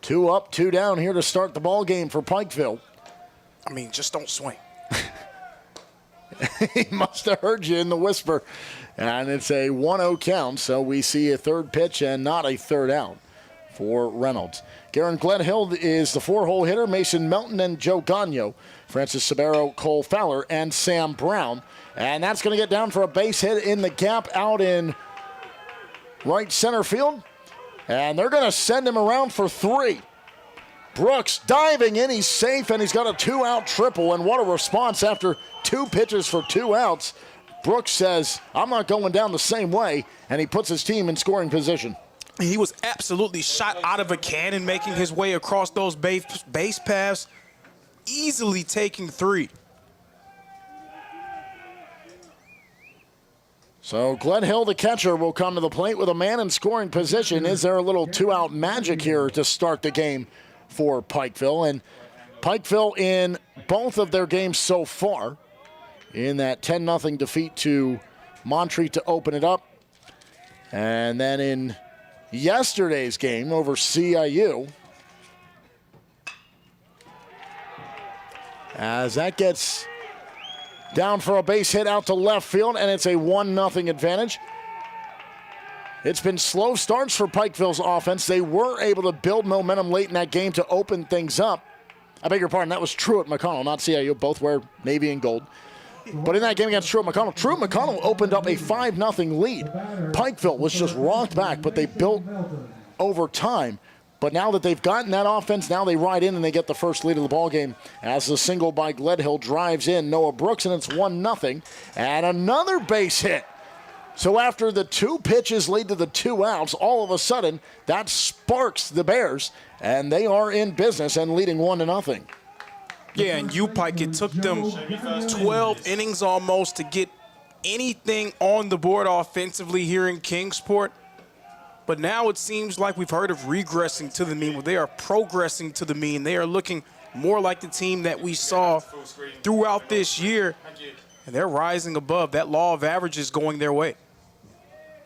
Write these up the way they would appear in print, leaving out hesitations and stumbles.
2 up, 2 down here to start the ball game for Pikeville. I mean, just don't swing. He must have heard you in the whisper. And it's a 1-0 count, so we see a third pitch and not a third out for Reynolds. Garen Gledhill is the 4-hole hitter. Mason Melton and Joe Gagno. Francis Sabero, Cole Fowler, and Sam Brown. And that's going to get down for a base hit in the gap out in right center field. And they're going to send him around for 3. Brooks diving in, he's safe, and he's got a 2-out triple. And what a response after 2 pitches for 2 outs. Brooks says, I'm not going down the same way, and he puts his team in scoring position. He was absolutely shot out of a cannon, making his way across those base paths, easily taking 3. So Gledhill, the catcher, will come to the plate with a man in scoring position. Is there a little 2-out magic here to start the game for Pikeville? And Pikeville, in both of their games so far, in that 10-0 defeat to Montreat to open it up, and then in yesterday's game over CIU, as that gets down for a base hit out to left field, and it's a 1-0 advantage. It's been slow starts for Pikeville's offense. They were able to build momentum late in that game to open things up. I beg your pardon, that was Truett McConnell, not CIU. Both wear navy and gold. But in that game against Truett McConnell opened up a 5-0 lead. Pikeville was just rocked back, but they built over time. But now that they've gotten that offense, now they ride in and they get the first lead of the ballgame as the single by Gledhill drives in Noah Brooks, and it's 1-0. And another base hit. So after the 2 pitches lead to the 2 outs, all of a sudden, that sparks the Bears, and they are in business and leading 1-0. Yeah, and Pike, it took them 12 innings almost to get anything on the board offensively here in Kingsport. But now it seems like we've heard of regressing to the mean. Well, they are progressing to the mean. They are looking more like the team that we saw throughout this year, and they're rising above. That law of averages going their way.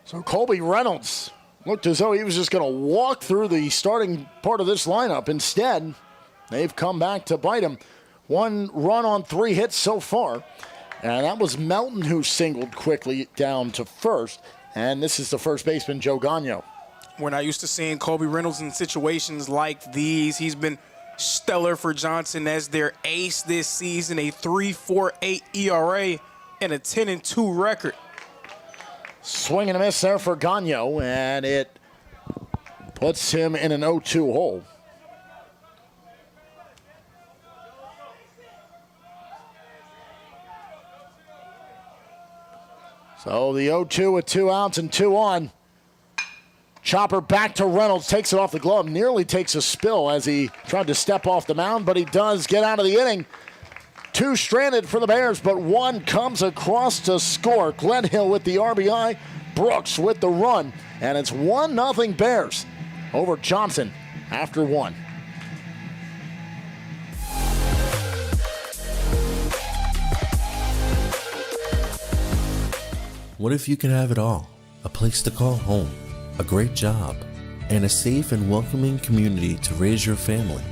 So Colby Reynolds looked as though he was just going to walk through the starting part of this lineup. Instead, they've come back to bite him. 1 run on 3 hits so far, and that was Melton who singled quickly down to first. And this is the first baseman, Joe Gagno. We're not used to seeing Colby Reynolds in situations like these. He's been stellar for Johnson as their ace this season, a 3.48 ERA and a 10-2 record. Swing and a miss there for Gagno, and it puts him in an 0-2 hole. So the 0-2 with 2 outs and 2 on. Chopper back to Reynolds, takes it off the glove, nearly takes a spill as he tried to step off the mound, but he does get out of the inning. 2 stranded for the Bears, but 1 comes across to score. Gledhill with the RBI, Brooks with the run, and it's 1-0 Bears over Johnson after 1. What if you could have it all? A place to call home, a great job, and a safe and welcoming community to raise your family.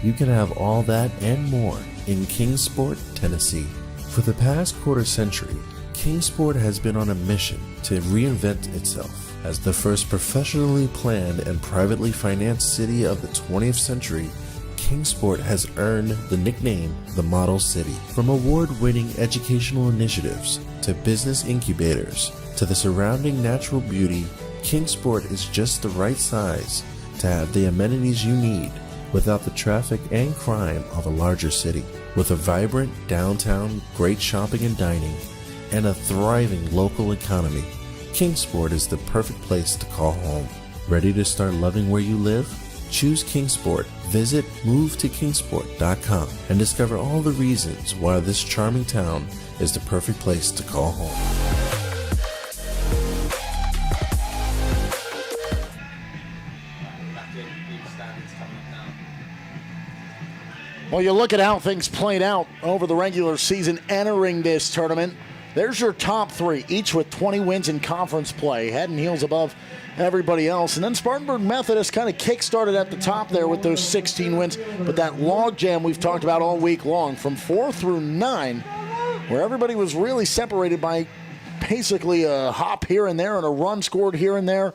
You can have all that and more in Kingsport, Tennessee. For the past quarter century, Kingsport has been on a mission to reinvent itself as the first professionally planned and privately financed city of the 20th century. Kingsport has earned the nickname the Model City. From award-winning educational initiatives to business incubators to the surrounding natural beauty, Kingsport is just the right size to have the amenities you need without the traffic and crime of a larger city. With a vibrant downtown, great shopping and dining, and a thriving local economy, Kingsport is the perfect place to call home. Ready to start loving where you live? Choose Kingsport. Visit movetokingsport.com and discover all the reasons why this charming town is the perfect place to call home. Well, you look at how things played out over the regular season entering this tournament. There's your top three, each with 20 wins in conference play, head and heels above everybody else. And then Spartanburg Methodist kind of kick-started at the top there with those 16 wins. But that logjam we've talked about all week long, from 4 through 9, where everybody was really separated by basically a hop here and there and a run scored here and there.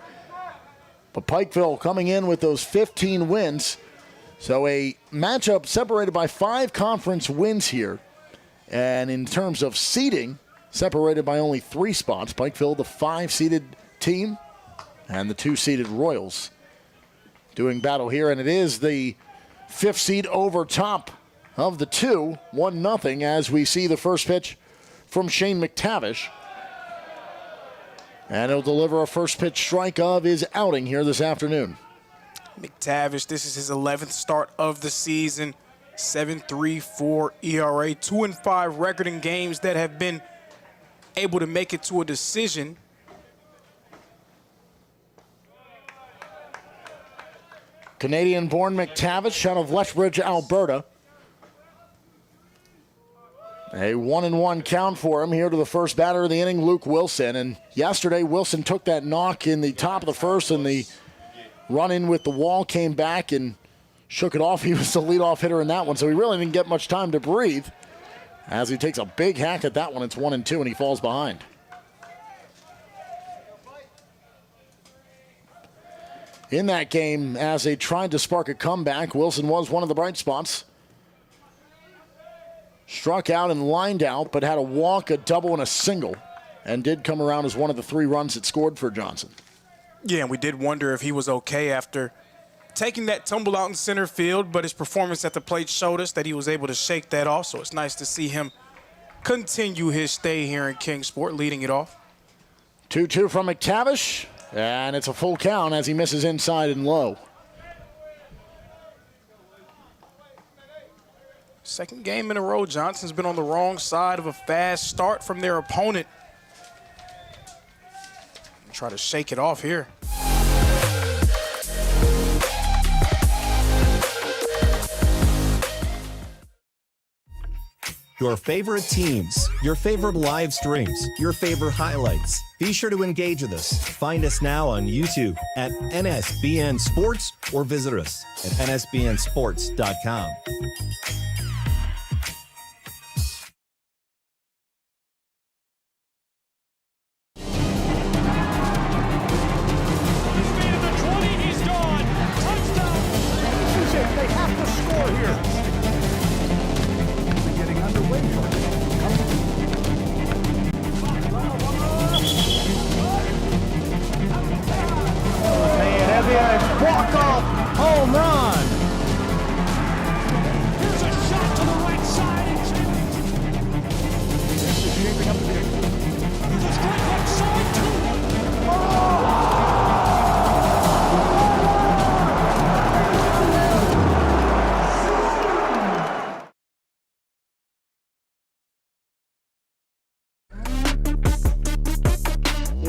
But Pikeville coming in with those 15 wins. So a matchup separated by 5 conference wins here. And in terms of seeding, separated by only 3 spots. Pikeville, the 5-seeded team, and the 2-seeded Royals doing battle here. And it is the 5th seed over top of the 2, 1-0, as we see the first pitch from Shane McTavish. And he'll deliver a first pitch strike of his outing here this afternoon. McTavish, this is his 11th start of the season. 7.34 ERA, 2-5 record in games that have been able to make it to a decision. Canadian-born McTavish out of Lethbridge, Alberta. A 1-1 count for him here to the first batter of the inning, Luke Wilson. And yesterday, Wilson took that knock in the top of the first, and the run in with the wall came back and shook it off. He was the leadoff hitter in that one, so he really didn't get much time to breathe. As he takes a big hack at that one, it's 1-2, and he falls behind. In that game, as they tried to spark a comeback, Wilson was one of the bright spots. Struck out and lined out, but had a walk, a double, and a single, and did come around as one of the 3 runs that scored for Johnson. Yeah, and we did wonder if he was okay after taking that tumble out in center field, but his performance at the plate showed us that he was able to shake that off, so it's nice to see him continue his stay here in Kingsport, leading it off. 2-2 from McTavish, and it's a full count as he misses inside and low. Second game in a row, Johnson's been on the wrong side of a fast start from their opponent. Try to shake it off here. Your favorite teams, your favorite live streams, your favorite highlights. Be sure to engage with us. Find us now on YouTube at NSBN Sports or visit us at nsbnsports.com.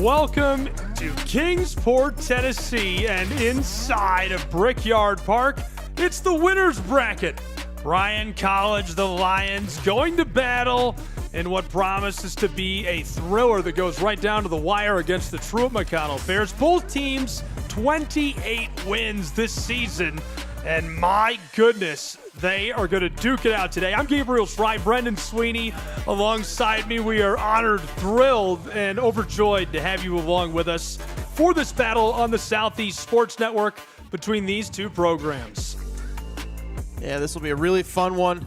Welcome to Kingsport, Tennessee, and inside of Brickyard Park, it's the winner's bracket. Bryan College, the Lions, going to battle in what promises to be a thriller that goes right down to the wire against the Truett McConnell Bears. Both teams 28 wins this season, and my goodness, they are going to duke it out today. I'm Gabriel Schreiber, Brendan Sweeney alongside me. We are honored, thrilled, and overjoyed to have you along with us for this battle on the Southeast Sports Network between these two programs. Yeah, this will be a really fun one.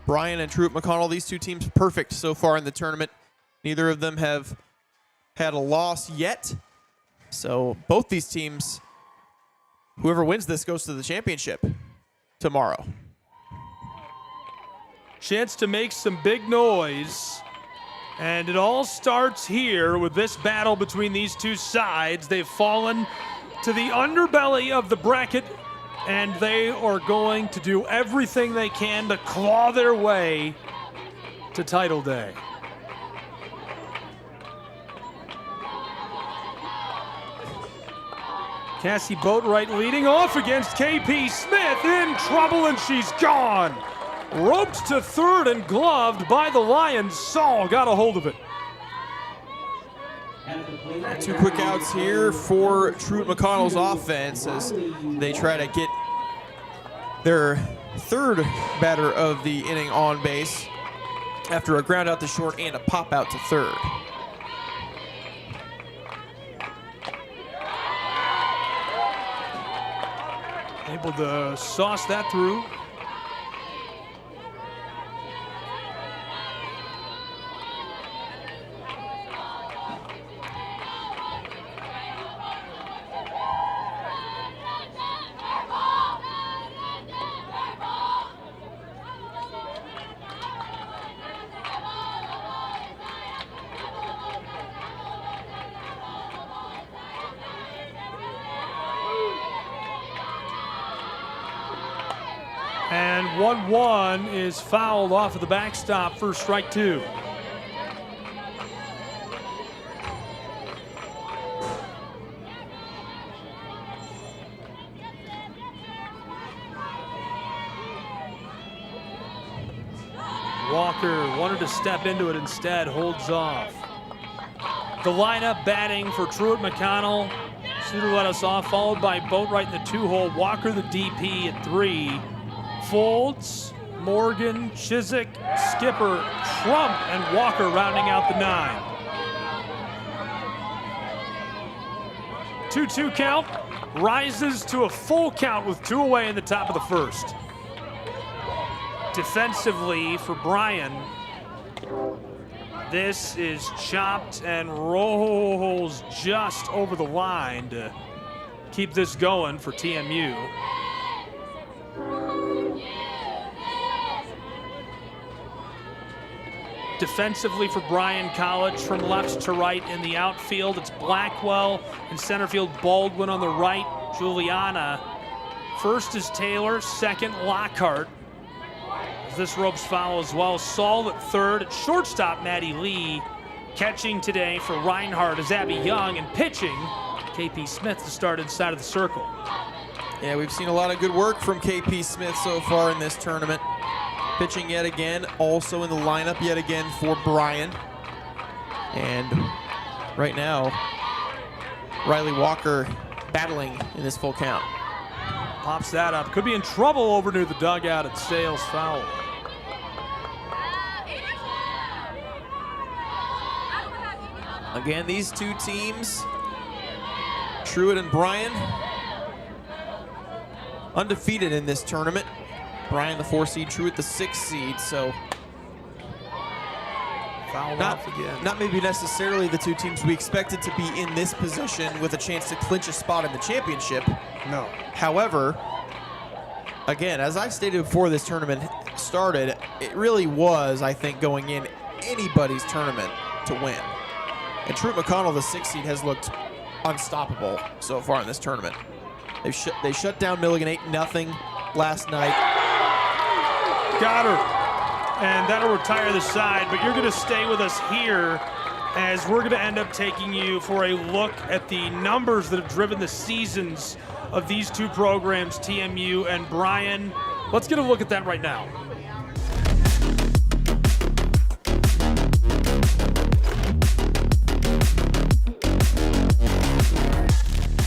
Bryan and Truett McConnell, these two teams perfect so far in the tournament. Neither of them have had a loss yet. So both these teams, whoever wins this goes to the championship tomorrow. Chance to make some big noise. And it all starts here with this battle between these two sides. They've fallen to the underbelly of the bracket, and they are going to do everything they can to claw their way to title day. Cassie Boatwright leading off against KP Smith, in trouble, and she's gone. Roped to third and gloved by the Lions. Saul got a hold of it. 2 quick outs here for Truett McConnell's offense as they try to get their 3rd batter of the inning on base after a ground out to short and a pop out to 3rd. Able to sauce that through. And 1-1 is fouled off of the backstop for strike 2. Walker wanted to step into it, instead holds off. The lineup batting for Truett McConnell. Suter let us off, followed by Boatwright in the 2-hole. Walker the DP at 3. Folds, Morgan, Chiswick, Skipper, Crump, and Walker rounding out the 9. 2-2 count, rises to a full count with 2 away in the top of the 1st. Defensively for Bryan, this is chopped and rolls just over the line to keep this going for TMU. Defensively for Bryan College, from left to right in the outfield, it's Blackwell. In center field, Baldwin on the right, Juliana. First is Taylor, second Lockhart. As this ropes foul as well. Saul at 3rd. At shortstop, Maddie Lee. Catching today for Reinhardt is Abby Young, and pitching, KP Smith to start inside of the circle. Yeah, we've seen a lot of good work from KP Smith so far in this tournament. Pitching yet again, also in the lineup yet again for Bryan. And right now, Riley Walker battling in this full count. Pops that up. Could be in trouble over near the dugout at Sales, foul. Again, these 2 teams, Truett and Bryan, undefeated in this tournament. Bryan the 4 seed, Truett the 6 seed, so Fouled off again. Not maybe necessarily the 2 teams we expected to be in this position with a chance to clinch a spot in the championship. No. However, again, as I stated before this tournament started, it really was, I think, going in anybody's tournament to win. And Truett McConnell, the 6 seed, has looked unstoppable so far in this tournament. They shut down Milligan 8-0 last night. Got her. And that'll retire the side, but you're going to stay with us here as we're going to end up taking you for a look at the numbers that have driven the seasons of these 2 programs, TMU and Bryan. Let's get a look at that right now.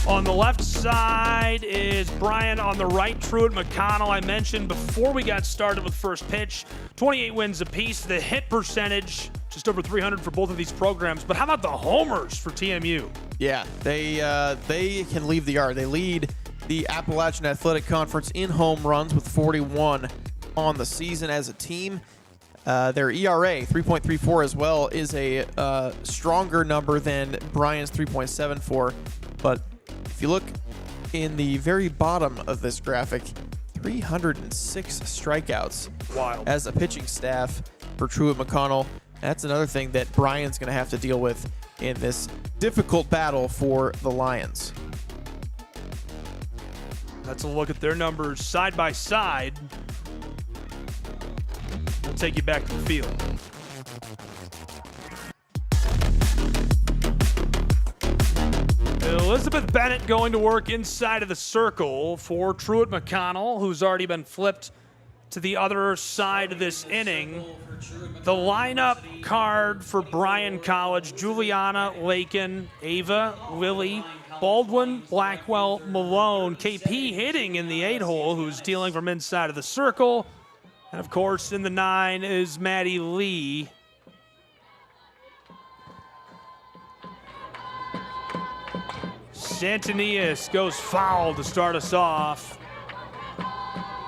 On the left side is Bryan, on the right, Truett McConnell. I mentioned before we got started with first pitch, 28 wins apiece. The hit percentage, just over 300 for both of these programs. But how about the homers for TMU? Yeah, they can leave the yard. They lead the Appalachian Athletic Conference in home runs with 41 on the season as a team. Their ERA, 3.34 as well, is a stronger number than Bryan's 3.74. But if you look in the very bottom of this graphic, 306 strikeouts Wild. as a pitching staff for Truett McConnell. That's another thing that Bryan's going to have to deal with in this difficult battle for the Lions. That's a look at their numbers side by side. We'll take you back to the field. Elizabeth Bennett going to work inside of the circle for Truett McConnell, who's already been flipped to the other side of this inning. The lineup card for Bryan College: Juliana, Lakin, Ava, Lily, Baldwin, Blackwell, Malone. KP hitting in the 8-hole, who's dealing from inside of the circle. And of course, in the 9 is Maddie Lee. Santanias goes foul to start us off.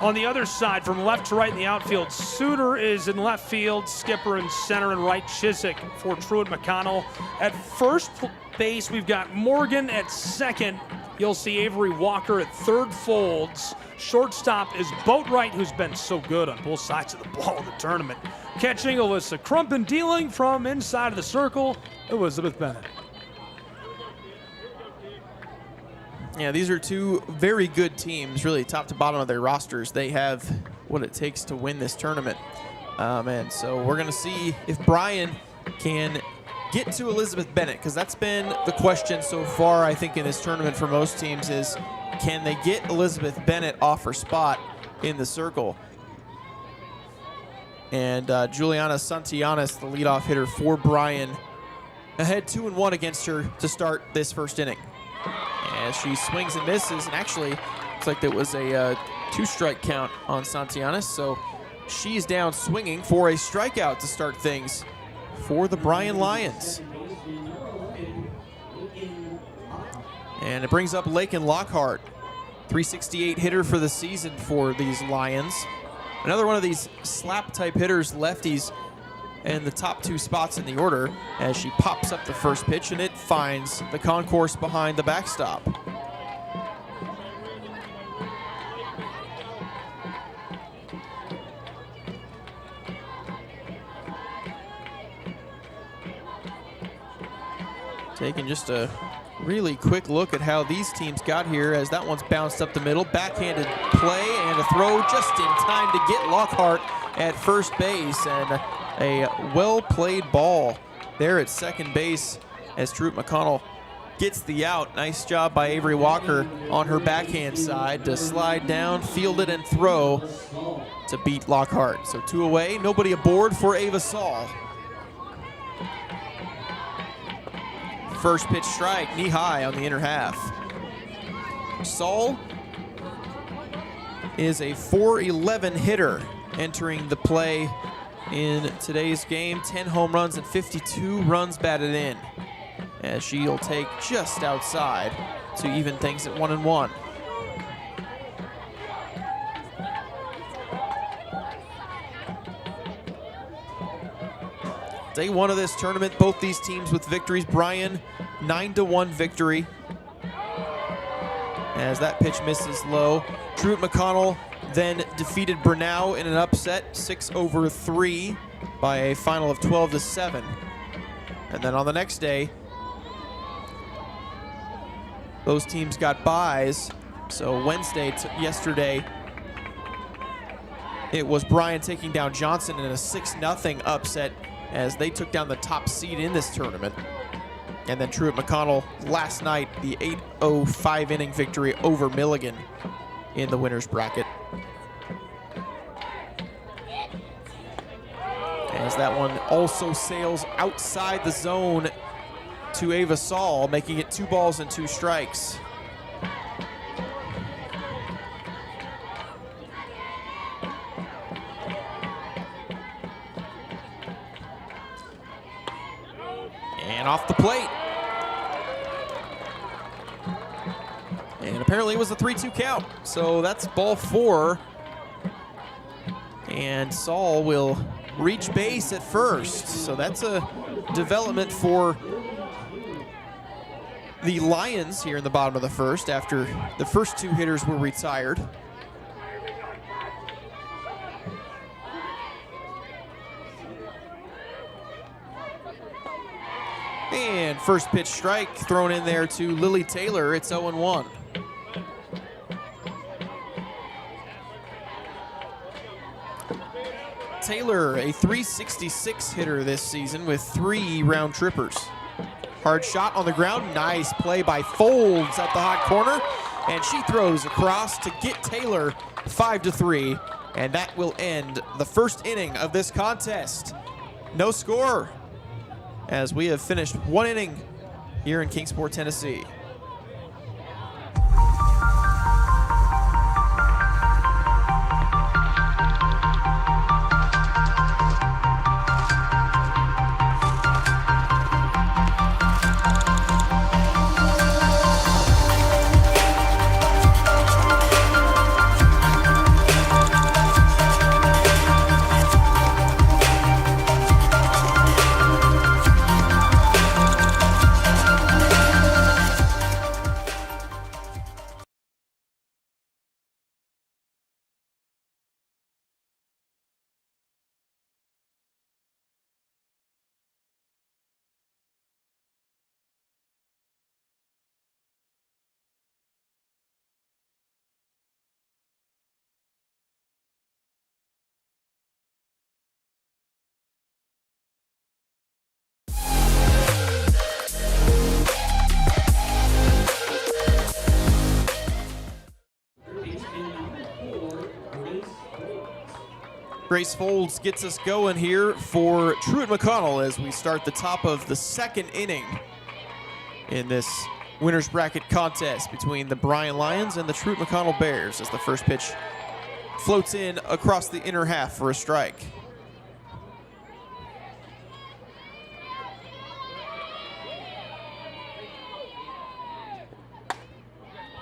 On the other side, from left to right in the outfield, Suter is in left field, Skipper in center, and right Chiswick for Truett McConnell. At first base, we've got Morgan at second. You'll see Avery Walker at third folds. Shortstop is Boatwright, who's been so good on both sides of the ball in the tournament. Catching Alyssa Crump, and dealing from inside of the circle, Elizabeth Bennett. Yeah, these are two very good teams, really top to bottom of their rosters. They have what it takes to win this tournament. And so we're going to see if Bryan can get to Elizabeth Bennett, because that's been the question so far, I think, in this tournament for most teams is, can they get Elizabeth Bennett off her spot in the circle? And Juliana Santillanes, the leadoff hitter for Bryan, ahead 2-1 against her to start this first inning. As she swings and misses, and actually looks like there was a 2-strike count on Santillanes, so she's down swinging for a strikeout to start things for the Bryan Lions. And it brings up Lakin Lockhart, 368 hitter for the season for these Lions. Another one of these slap-type hitters, lefties, in the top 2 spots in the order, as she pops up the first pitch and it finds the concourse behind the backstop. Taking just a really quick look at how these teams got here, as that one's bounced up the middle. Backhanded play and a throw just in time to get Lockhart at first base, and a well-played ball there at second base as Truett McConnell gets the out. Nice job by Avery Walker on her backhand side to slide down, field it, and throw to beat Lockhart. So 2 away, nobody aboard for Ava Saul. First pitch strike, knee high on the inner half. Saul is a .411 hitter entering the play in today's game. 10 home runs and 52 runs batted in, as she'll take just outside to even things at 1-1. Day 1 of this tournament, both these teams with victories. Bryan, 9-1 victory, as that pitch misses low. Truett McConnell then defeated Brunau in an upset, 6-3 by a final of 12-7. And then on the next day, those teams got byes. So Wednesday, yesterday, it was Bryan taking down Johnson in a 6-0 upset, as they took down the top seed in this tournament. And then Truett McConnell last night, the 8-0 5-inning victory over Milligan in the winner's bracket. As that one also sails outside the zone to Ava Saul, making it 2 balls and 2 strikes. And off the plate. And apparently it was a 3-2 count. So that's ball 4. And Saul will reach base at first. So that's a development for the Lions here in the bottom of the first, after the first 2 hitters were retired. And first pitch strike thrown in there to Lily Taylor. It's 0-1. Taylor, a .366 hitter this season with 3 round trippers. Hard shot on the ground. Nice play by Folds at the hot corner. And she throws across to get Taylor 5-3 And that will end the first inning of this contest. No score, as we have finished one inning here in Kingsport, Tennessee. Grace Folds gets us going here for Truett McConnell as we start the top of the second inning in this winner's bracket contest between the Bryan Lions and the Truett McConnell Bears, as the first pitch floats in across the inner half for a strike.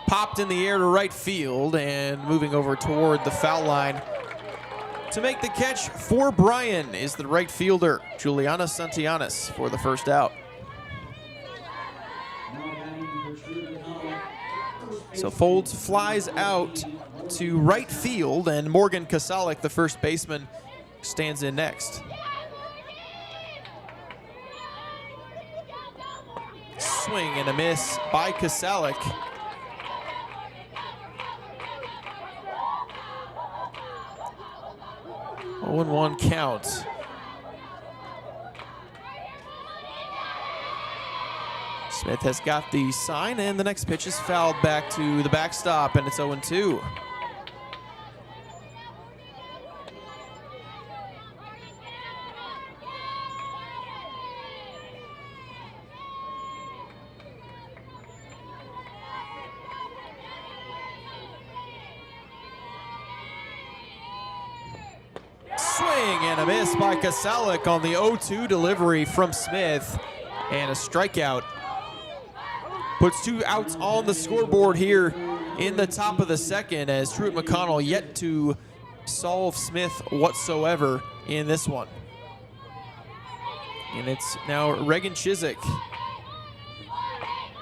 Popped in the air to right field and moving over toward the foul line. To make the catch for Bryan is the right fielder, Juliana Santillanes, for the first out. So Folds flies out to right field, and Morgan Kasalik, the first baseman, stands in next. Swing and a miss by Kasalik. 0-1 count. Smith has got the sign, and the next pitch is fouled back to the backstop, and it's 0-2. Swing and a miss by Kasalik on the 0-2 delivery from Smith, and a strikeout. Puts two outs on the scoreboard here in the top of the second, as Truett McConnell yet to solve Smith whatsoever in this one. And it's now Reagan Chiswick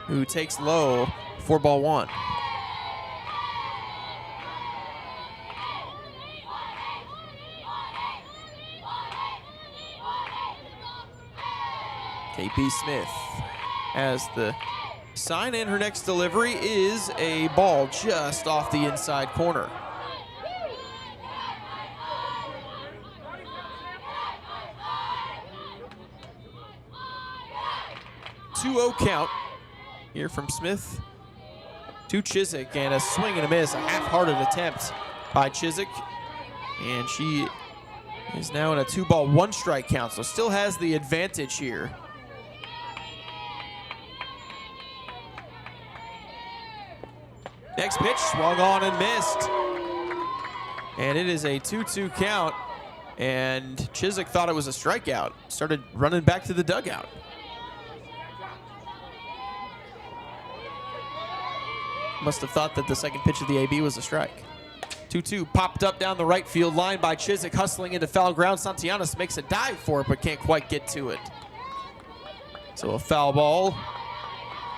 who takes low for ball one. KP Smith has the sign, and her next delivery is a ball just off the inside corner. Two-0 count here from Smith to Chiswick, and a swing and a miss, a half-hearted attempt by Chiswick, and she is now in a 2-ball, 1-strike count, so still has the advantage here. Next pitch swung on and missed. And it is a 2-2 count. And Chiswick thought it was a strikeout. Started running back to the dugout. Must have thought that the second pitch of the AB was a strike. 2-2 popped up down the right field line by Chiswick, hustling into foul ground. Santillanes makes a dive for it, but can't quite get to it. So a foul ball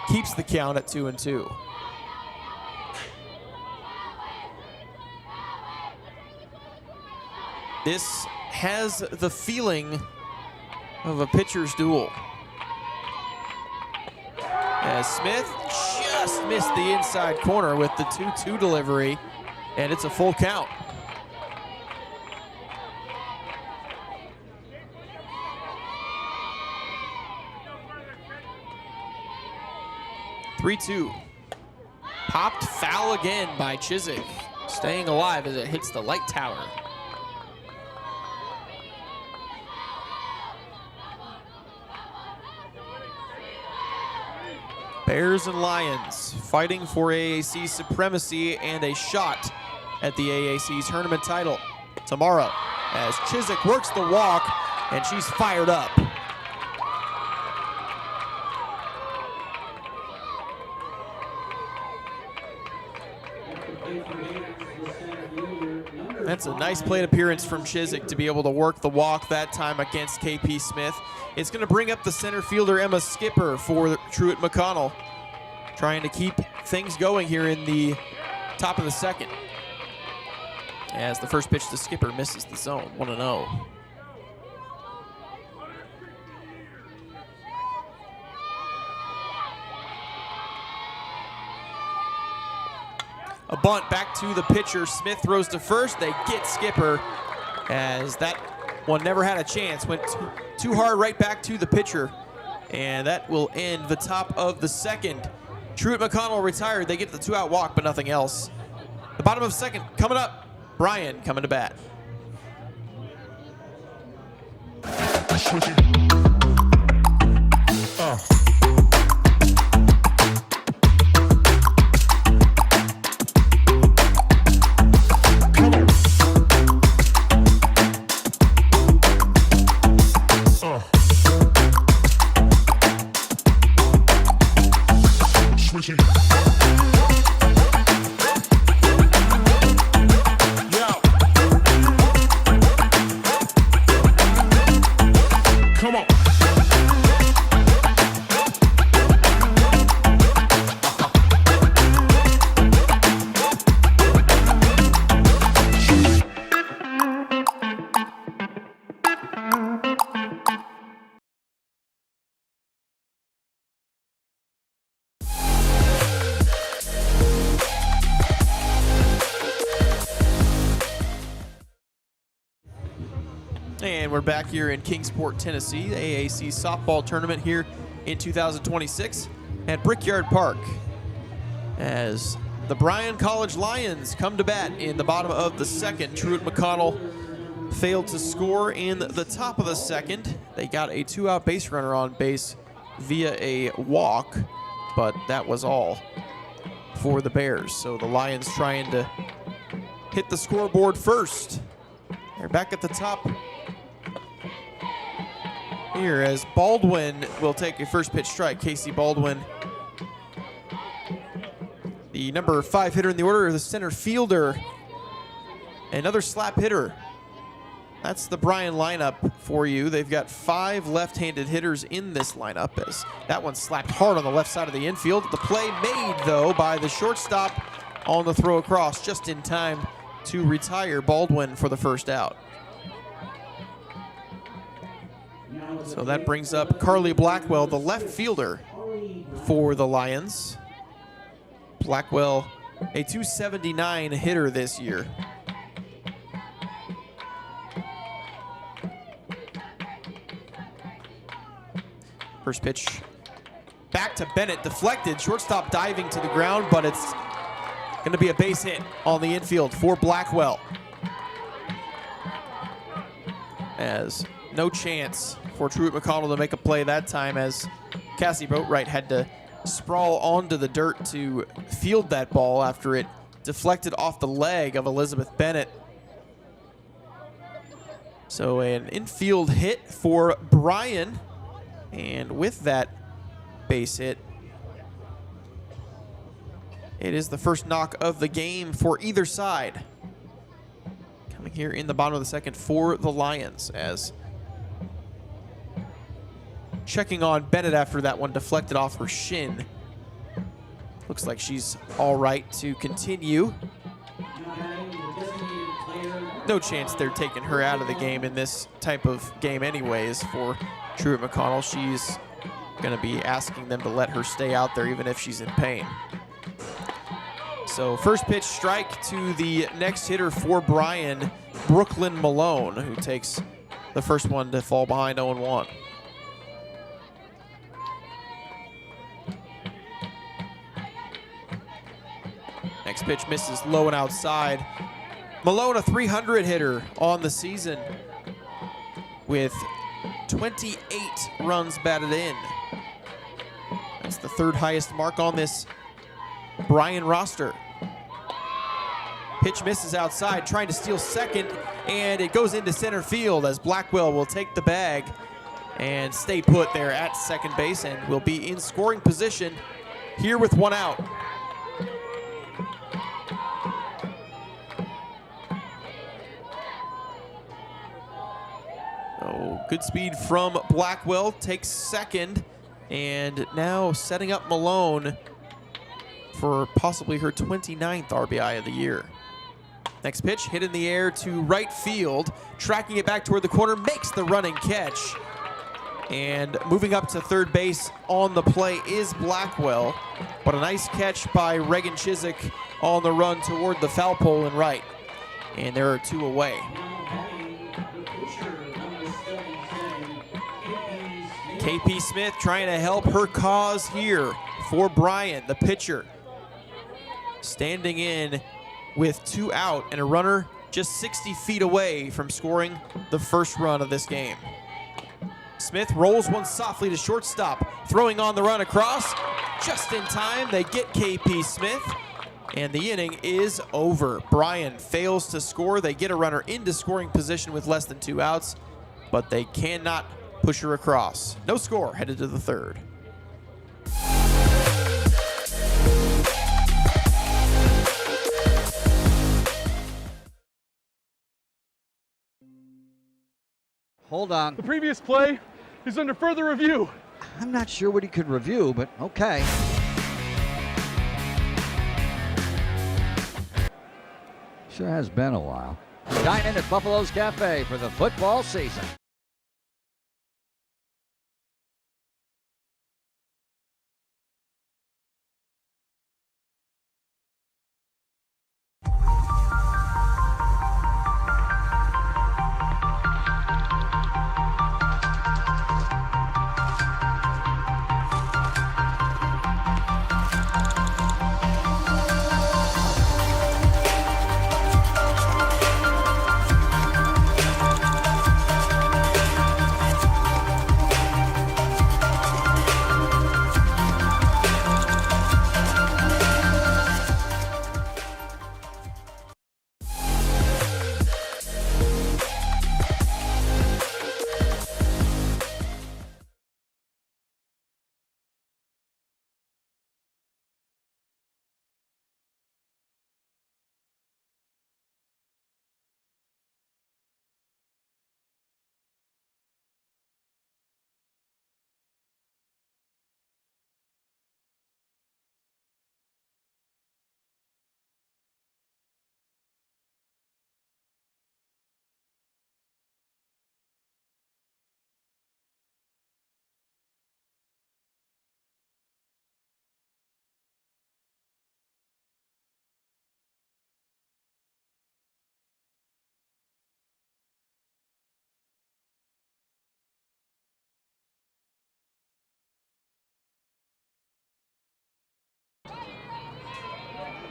keeps the count at 2-2. This has the feeling of a pitcher's duel, as Smith just missed the inside corner with the 2-2 delivery, and it's a full count. (3-2). Popped foul again by Chiswick, staying alive as it hits the light tower. Bears and Lions fighting for AAC supremacy and a shot at the AAC tournament title tomorrow as Chiswick works the walk and she's fired up. That's a nice plate appearance from Chiswick to be able to work the walk that time against KP Smith. It's going to bring up the center fielder, Emma Skipper, for Truett McConnell, trying to keep things going here in the top of the second. As the first pitch to Skipper misses the zone, 1-0. A bunt back to the pitcher. Smith throws to first. They get Skipper as that one never had a chance. Went too hard right back to the pitcher. And that will end the top of the second. Truett McConnell retired. They get the 2-out walk, but nothing else. The bottom of second coming up. Bryan coming to bat. And we're back here in Kingsport, Tennessee, the AAC softball tournament here in 2026 at Brickyard Park, as the Bryan College Lions come to bat in the bottom of the second. Truett McConnell failed to score in the top of the second. They got a 2-out base runner on base via a walk, but that was all for the Bears. So the Lions trying to hit the scoreboard first. They're back at the top here as Baldwin will take a first pitch strike. Casey Baldwin, the number 5 hitter in the order, the center fielder. Another slap hitter. That's the Bryan lineup for you. They've got 5 left-handed hitters in this lineup, as that one slapped hard on the left side of the infield. The play made, though, by the shortstop on the throw across, just in time to retire Baldwin for the first out. So that brings up Carly Blackwell, the left fielder for the Lions. Blackwell, a .279 hitter this year. First pitch back to Bennett, deflected. Shortstop diving to the ground, but it's going to be a base hit on the infield for Blackwell. As no chance for Truett McConnell to make a play that time, as Cassie Boatwright had to sprawl onto the dirt to field that ball after it deflected off the leg of Elizabeth Bennett. So an infield hit for Bryan, and with that base hit, it is the first knock of the game for either side. Coming here in the bottom of the second for the Lions, as checking on Bennett after that one deflected off her shin. Looks like she's all right to continue. No chance they're taking her out of the game in this type of game anyways for Truett McConnell. She's going to be asking them to let her stay out there even if she's in pain. So first pitch strike to the next hitter for Bryan, Brooklyn Malone, who takes the first one to fall behind 0-1. Next pitch misses low and outside. Malone, a .300 hitter on the season with 28 runs batted in. That's the third highest mark on this Bryan roster. Pitch misses outside, trying to steal second, and it goes into center field as Blackwell will take the bag and stay put there at second base and will be in scoring position here with one out. Oh, good speed from Blackwell, takes second, and now setting up Malone for possibly her 29th RBI of the year. Next pitch, hit in the air to right field, tracking it back toward the corner, makes the running catch. And moving up to third base on the play is Blackwell, but a nice catch by Reagan Chiswick on the run toward the foul pole and right. And there are two away. KP Smith trying to help her cause here for Bryan, the pitcher. Standing in with two out and a runner just 60 feet away from scoring the first run of this game. Smith rolls one softly to shortstop, throwing on the run across. Just in time, they get KP Smith, and the inning is over. Bryan fails to score. They get a runner into scoring position with less than two outs, but they cannot push her across. No score, headed to the third. Hold on. The previous play is under further review. I'm not sure what he could review, but okay. Sure has been a while. Dine in at Buffalo's Cafe for the football season.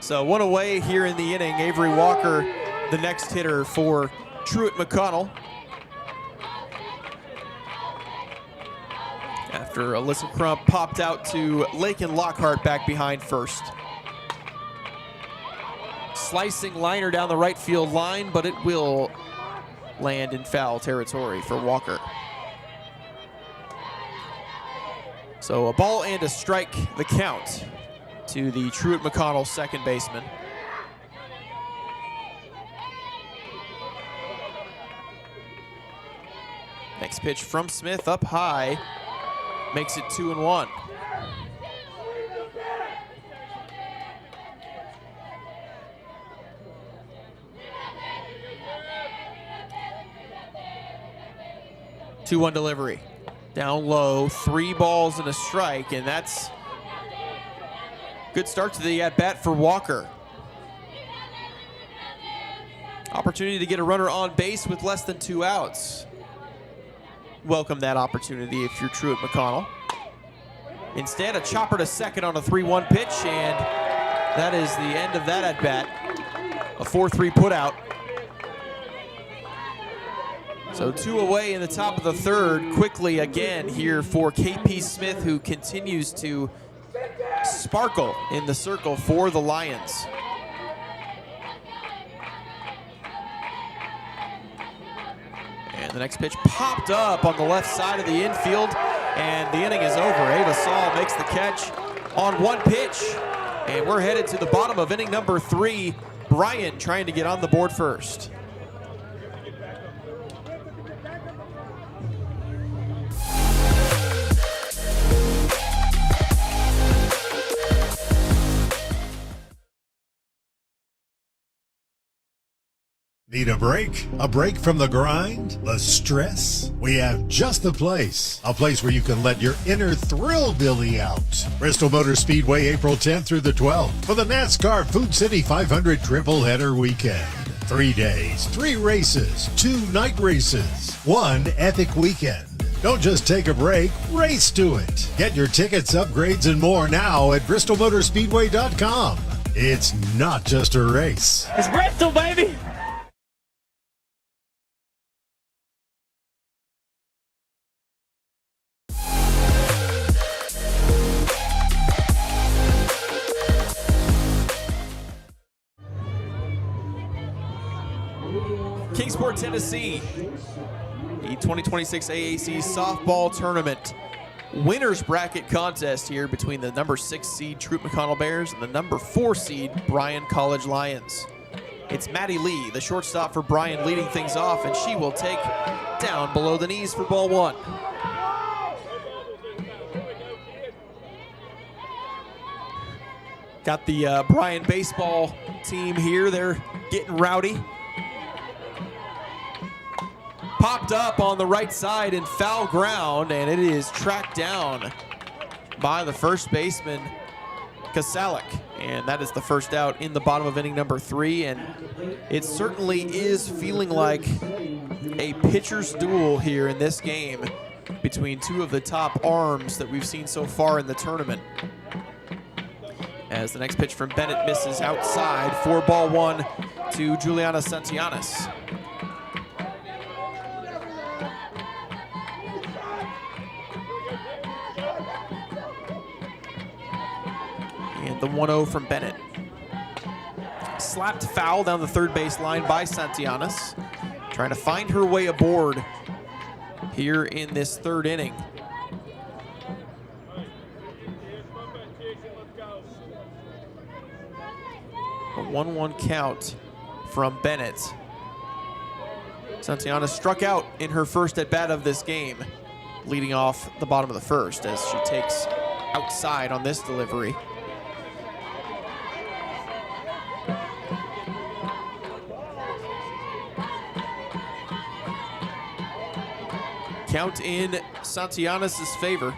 So one away here in the inning. Avery Walker, the next hitter for Truett McConnell. After Alyssa Crump popped out to Lakin Lockhart back behind first. Slicing liner down the right field line, but it will land in foul territory for Walker. So a ball and a strike, the count to the Truett McConnell second baseman. Next pitch from Smith up high, makes it 2-1. Two-one delivery. Down low, 3 balls and a strike, and that's good start to the at-bat for Walker. Opportunity to get a runner on base with less than 2 outs. Welcome that opportunity if you're Truett McConnell. Instead, a chopper to second on a 3-1 pitch, and that is the end of that at-bat. A 4-3 putout. So 2 away in the top of the third. Quickly again here for KP Smith, who continues to sparkle in the circle for the Lions. And the next pitch popped up on the left side of the infield, and the inning is over. Ava Saul makes the catch on one pitch, and we're headed to the bottom of inning number 3. Bryan trying to get on the board first. Need a break? A break from the grind? The stress? We have just the place. A place where you can let your inner thrill Billy out. Bristol Motor Speedway, April 10th through the 12th for the NASCAR Food City 500 Triple Header Weekend. 3 days, 3 races, 2 night races, 1 epic weekend. Don't just take a break, race to it. Get your tickets, upgrades, and more now at bristolmotorspeedway.com. It's not just a race. It's Bristol, baby! Kingsport, Tennessee, the 2026 AAC softball tournament winners bracket contest here between the number 6 seed Truett McConnell Bears and the number 4 seed Bryan College Lions. It's Maddie Lee, the shortstop for Bryan, leading things off, and she will take down below the knees for ball 1. Got the Bryan baseball team here. They're getting rowdy. Popped up on the right side in foul ground, and it is tracked down by the first baseman, Kasalik. And that is the first out in the bottom of inning number 3. And it certainly is feeling like a pitcher's duel here in this game between 2 of the top arms that we've seen so far in the tournament. As the next pitch from Bennett misses outside for ball 1 to Juliana Santillanes. And the 1-0 from Bennett. Slapped foul down the third base line by Santillanes. Trying to find her way aboard here in this 3rd inning. A 1-1 count from Bennett. Santillanes struck out in her first at-bat of this game, leading off the bottom of the 1st as she takes outside on this delivery. Count in Santillanes' favor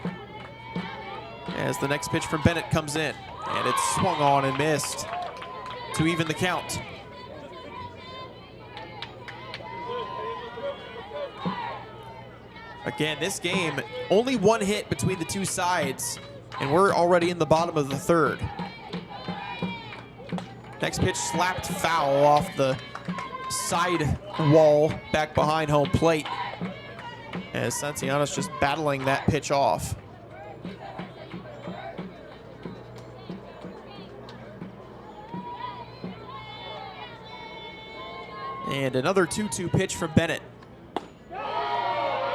as the next pitch from Bennett comes in, and it's swung on and missed to even the count. Again, this game, only 1 hit between the 2 sides, and we're already in the bottom of the 3rd. Next pitch slapped foul off the side wall back behind home plate, as Santillanes just battling that pitch off. And another 2-2 pitch from Bennett.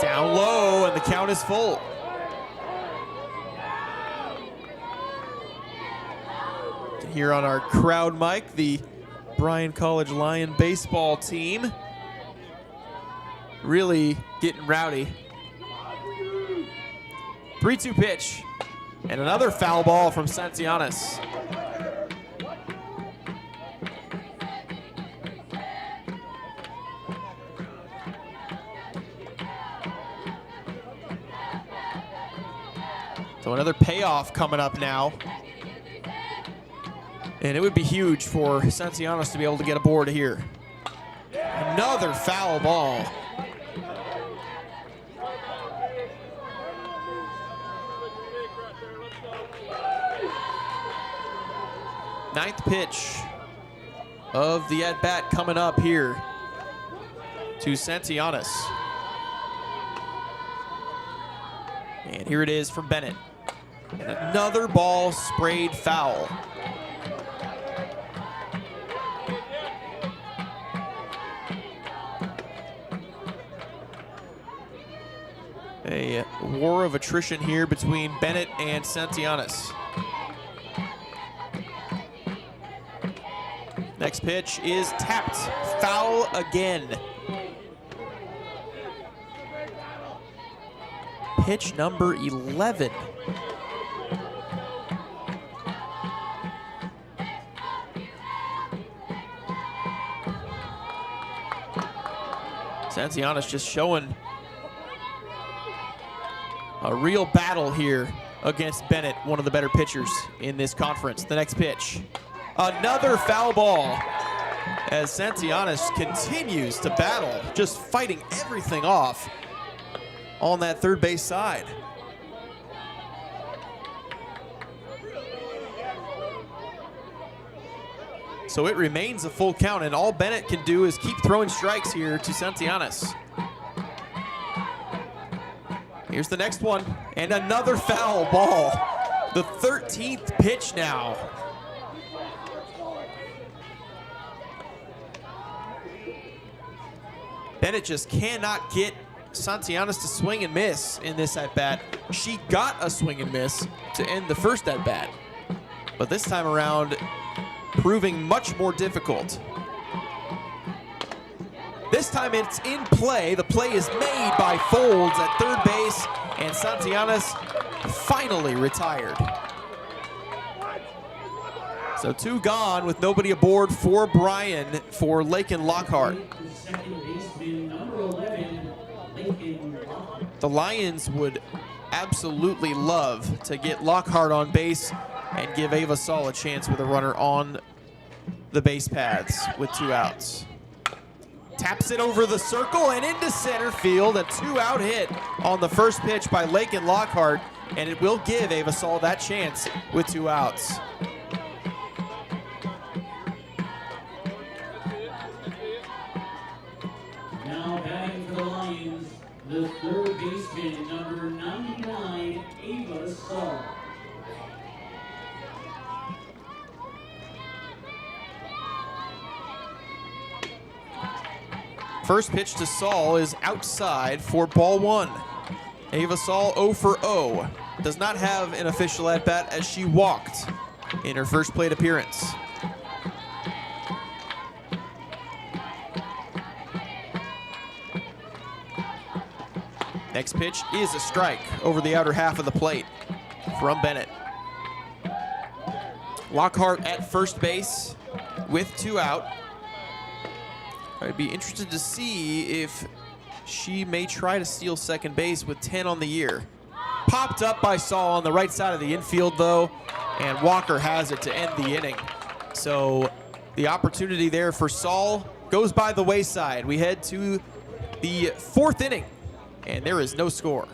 Down low, and the count is full. Here on our crowd mic, the Bryan College Lion baseball team really getting rowdy. 3-2 pitch, and another foul ball from Santillanes. So another payoff coming up now. And it would be huge for Santillanes to be able to get aboard here. Another foul ball. Ninth pitch of the at-bat coming up here to Santillanes. And here it is from Bennett. And another ball sprayed foul. A war of attrition here between Bennett and Santianes. Next pitch is tapped. Foul again. Pitch number 11. Santianes just showing a real battle here against Bennett, one of the better pitchers in this conference. The next pitch. Another foul ball as Santianes continues to battle, just fighting everything off on that third base side. So it remains a full count, and all Bennett can do is keep throwing strikes here to Santianes. Here's the next one, and another foul ball. The 13th pitch now. Bennett just cannot get Santianes to swing and miss in this at-bat. She got a swing and miss to end the first at-bat, but this time around, proving much more difficult. This time it's in play. The play is made by Folds at third base, and Santianes finally retired. So 2 gone with nobody aboard for Bryan for Lakin Lockhart. The Lions would absolutely love to get Lockhart on base and give Ava Saul a chance with a runner on the base paths with 2 outs. Taps it over the circle and into center field. A 2-out hit on the first pitch by Lakin Lockhart, and it will give Ava Saul that chance with 2 outs. Now batting for the Lions, the third baseman, number 99, Ava Saul. First pitch to Saul is outside for ball 1. Ava Saul 0 for 0. Does not have an official at-bat as she walked in her first plate appearance. Next pitch is a strike over the outer half of the plate from Bennett. Lockhart at first base with 2 out. I'd be interested to see if she may try to steal second base with 10 on the year. Popped up by Saul on the right side of the infield, though, and Walker has it to end the inning. So the opportunity there for Saul goes by the wayside. We head to the 4th inning, and there is no score.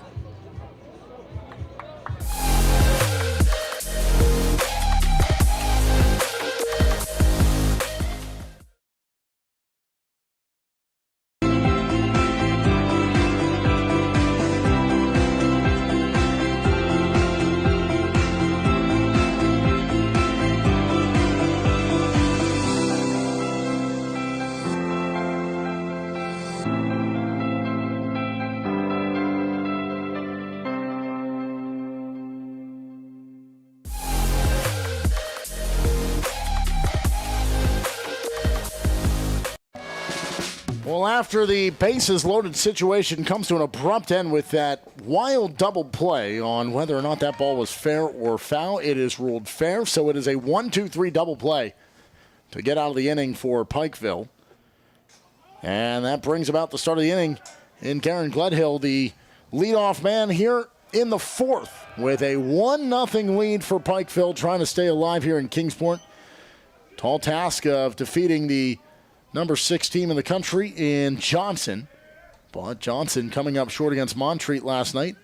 Well, after the bases loaded situation comes to an abrupt end with that wild double play on whether or not that ball was fair or foul, it is ruled fair, so it is a 1-2-3 double play to get out of the inning for Pikeville. And that brings about the start of the inning in Karen Gledhill, the leadoff man here in the 4th with a 1-0 lead for Pikeville, trying to stay alive here in Kingsport. Tall task of defeating the number 6 team in the country in Johnson. But Johnson coming up short against Montreat last night.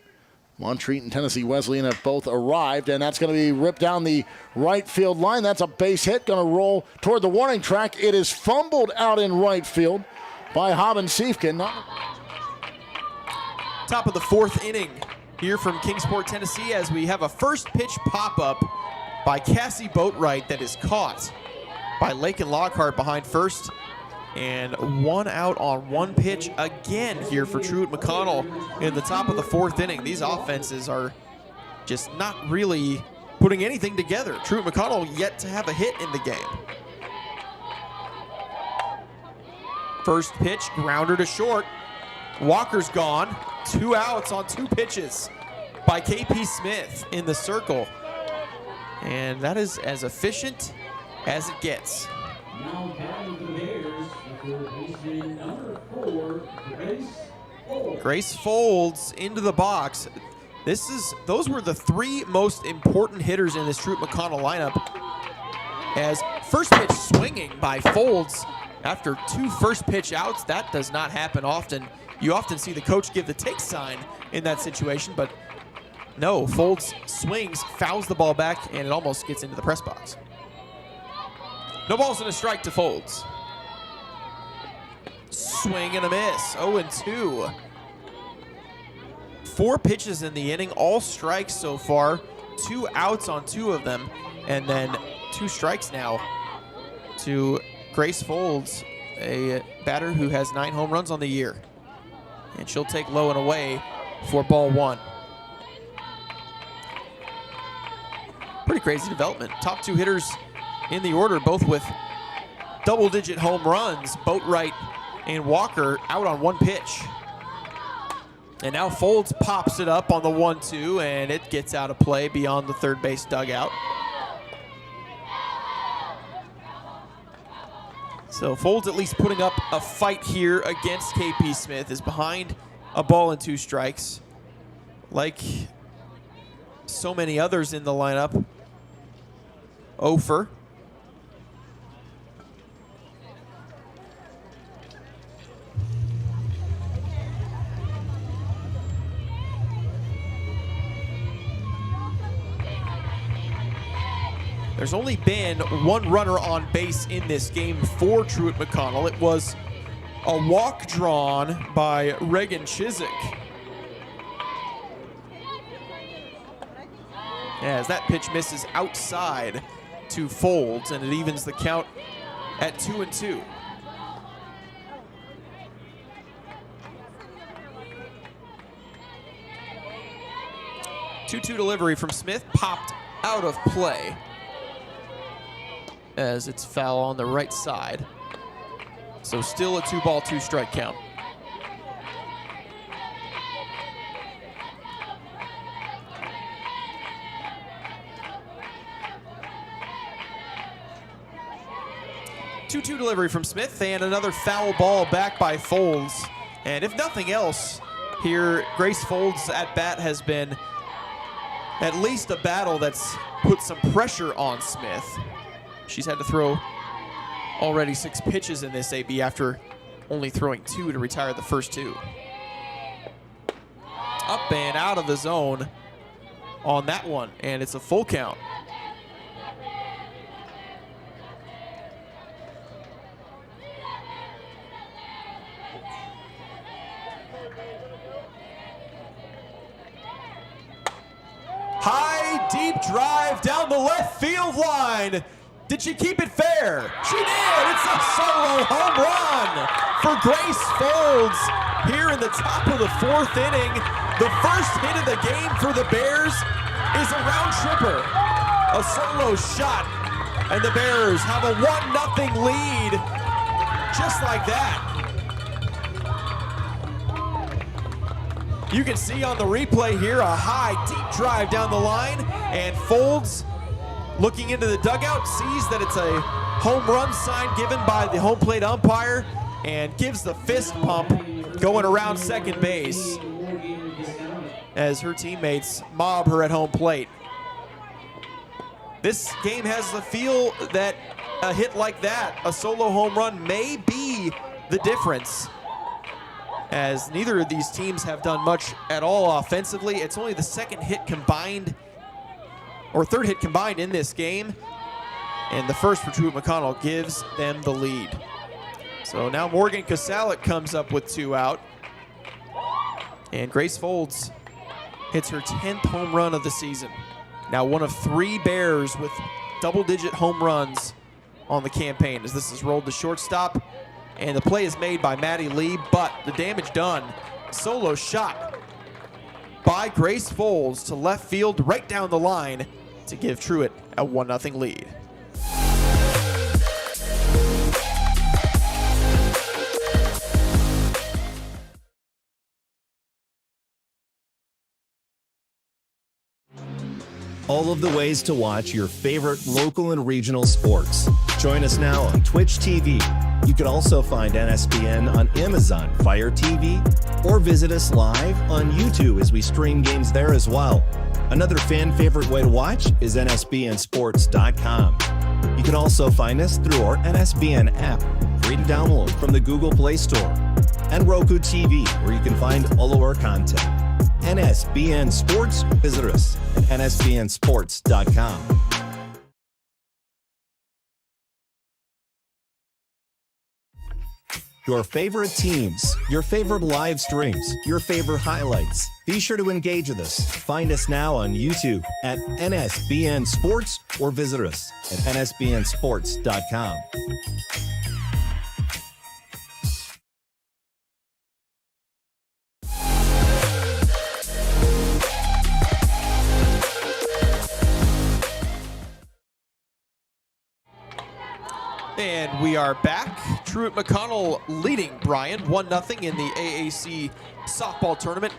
Montreat and Tennessee Wesleyan have both arrived, and that's going to be ripped down the right field line. That's a base hit, going to roll toward the warning track. It is fumbled out in right field by Haben Siefken. Top of the 4th inning here from Kingsport, Tennessee, as we have a first pitch pop-up by Cassie Boatwright that is caught by Lakin Lockhart behind first. And 1 out on 1 pitch again here for Truett McConnell in the top of the 4th inning. These offenses are just not really putting anything together. Truett McConnell yet to have a hit in the game. First pitch, grounder to short. Walker's gone. 2 outs on 2 pitches by KP Smith in the circle. And that is as efficient as it gets. Now batting for the Bears, the baseman number 4, Grace Folds into the box. Those were the 3 most important hitters in this Truett McConnell lineup. As first pitch swinging by Folds after 2 first pitch outs. That does not happen often. You often see the coach give the take sign in that situation, but no, Folds swings, fouls the ball back, and it almost gets into the press box. No balls and a strike to Folds. Swing and a miss, 0-2. 4 pitches in the inning, all strikes so far. 2 outs on 2 of them, and then 2 strikes now to Grace Folds, a batter who has 9 home runs on the year. And she'll take low and away for ball 1. Pretty crazy development. Top 2 hitters in the order, both with double-digit home runs. Boatwright and Walker out on 1 pitch. And now Folds pops it up on the 1-2, and it gets out of play beyond the third base dugout. So Folds at least putting up a fight here against KP Smith, is behind a ball and 2 strikes. Like so many others in the lineup, Ofer. There's only been 1 runner on base in this game for Truett McConnell. It was a walk drawn by Reagan Chiswick. As that pitch misses outside to Folds, and it evens the count at 2-2. Two-two delivery from Smith, popped out of play as it's foul on the right side. So still a 2-ball, 2-strike count. Two-two delivery from Smith, and another foul ball back by Folds. And if nothing else, here Grace Folds' at bat has been at least a battle that's put some pressure on Smith. She's had to throw already 6 pitches in this AB after only throwing 2 to retire the first 2. Up and out of the zone on that one, and it's a full count. High, deep drive down the left field line. Did she keep it fair? She did. It's a solo home run for Grace Folds here in the top of the 4th inning. The first hit of the game for the Bears is a round tripper. A solo shot, and the Bears have a 1-0 lead just like that. You can see on the replay here a high, deep drive down the line, and Folds, looking into the dugout, sees that it's a home run sign given by the home plate umpire and gives the fist pump going around second base as her teammates mob her at home plate. This game has the feel that a hit like that, a solo home run, may be the difference, as neither of these teams have done much at all offensively. It's only the second hit combined, or third hit combined in this game, and the first for Truett McConnell gives them the lead. So now Morgan Kosalek comes up with 2 out, and Grace Folds hits her 10th home run of the season. Now one of 3 Bears with double-digit home runs on the campaign, as this is rolled to shortstop, and the play is made by Maddie Lee, but the damage done. Solo shot by Grace Foles to left field right down the line to give Truett a 1-0 lead. All of the ways to watch your favorite local and regional sports. Join us now on Twitch TV. You can also find NSBN on Amazon Fire TV or visit us live on YouTube as we stream games there as well. Another fan favorite way to watch is NSBNsports.com. You can also find us through our NSBN app, free to download from the Google Play Store, and Roku TV, where you can find all of our content. NSBN Sports, visit us at NSBNsports.com. Your favorite teams, your favorite live streams, your favorite highlights. Be sure to engage with us. Find us now on YouTube at NSBN Sports or visit us at NSBNsports.com. And we are back. Truett McConnell leading Bryan 1-0 in the AAC softball tournament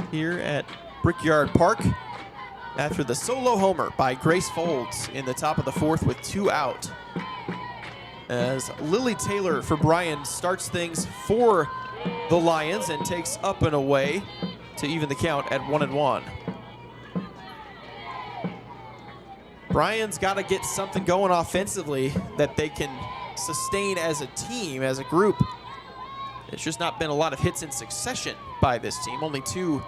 here at Brickyard Park after the solo homer by Grace Foles in the top of the 4th with 2 out. As Lily Taylor for Bryan starts things for the Lions and takes up and away to even the count at 1-1. Bryan's got to get something going offensively that they can sustain as a team, as a group. There's just not been a lot of hits in succession by this team, only 2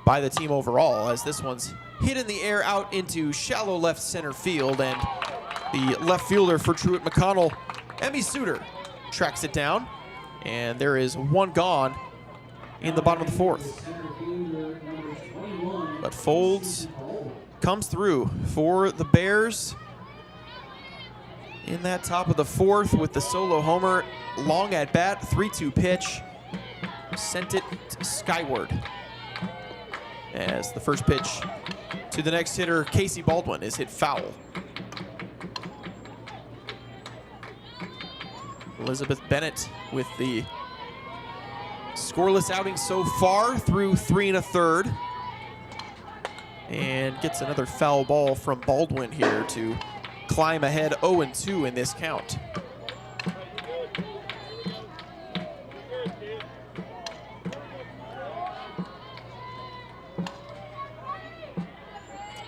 by the team overall, as this one's hit in the air out into shallow left center field, and the left fielder for Truett McConnell, Emmy Suter, tracks it down, and there is 1 gone in the bottom of the 4th. But Foles comes through for the Bears in that top of the 4th with the solo homer. Long at bat, 3-2 pitch, sent it skyward. As the first pitch to the next hitter, Casey Baldwin, is hit foul. Elizabeth Bennett with the scoreless outing so far through 3 1/3. And gets another foul ball from Baldwin here to climb ahead 0-2 in this count.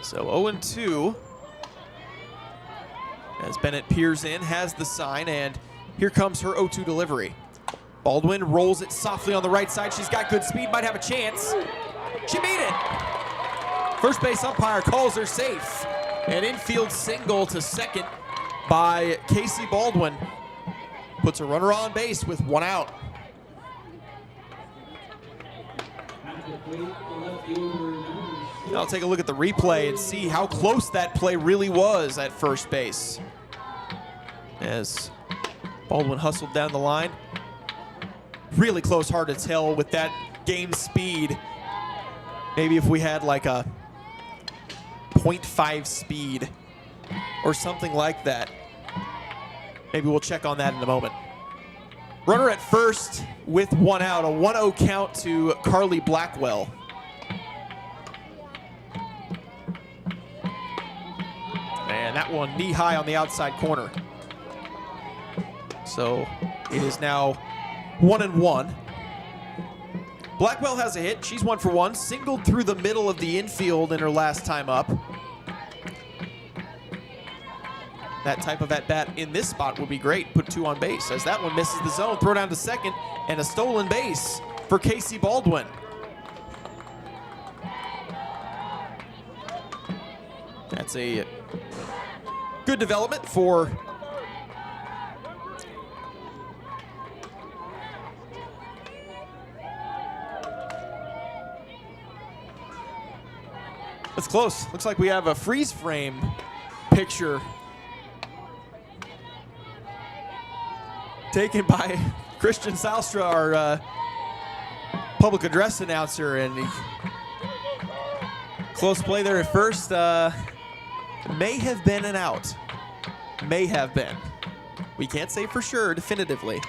So 0-2 as Bennett peers in, has the sign, and here comes her 0-2 delivery. Baldwin rolls it softly on the right side. She's got good speed, might have a chance. She made it. First base umpire calls her safe. An infield single to second by Casey Baldwin puts a runner on base with 1 out. I'll take a look at the replay and see how close that play really was at first base. As Baldwin hustled down the line. Really close, hard to tell with that game speed. Maybe if we had like a 0.5 speed or something like that. Maybe we'll check on that in a moment. Runner at first with 1 out, a 1-0 count to Carly Blackwell. And that one knee high on the outside corner. So it is now 1-1. Blackwell has a hit. She's 1 for 1. Singled through the middle of the infield in her last time up. That type of at-bat in this spot would be great. Put 2 on base as that one misses the zone. Throw down to second and a stolen base for Casey Baldwin. That's a good development for That's close. Looks like we have a freeze frame picture taken by Christian Salstra, our public address announcer, and close play there at first. May have been an out. May have been. We can't say for sure definitively,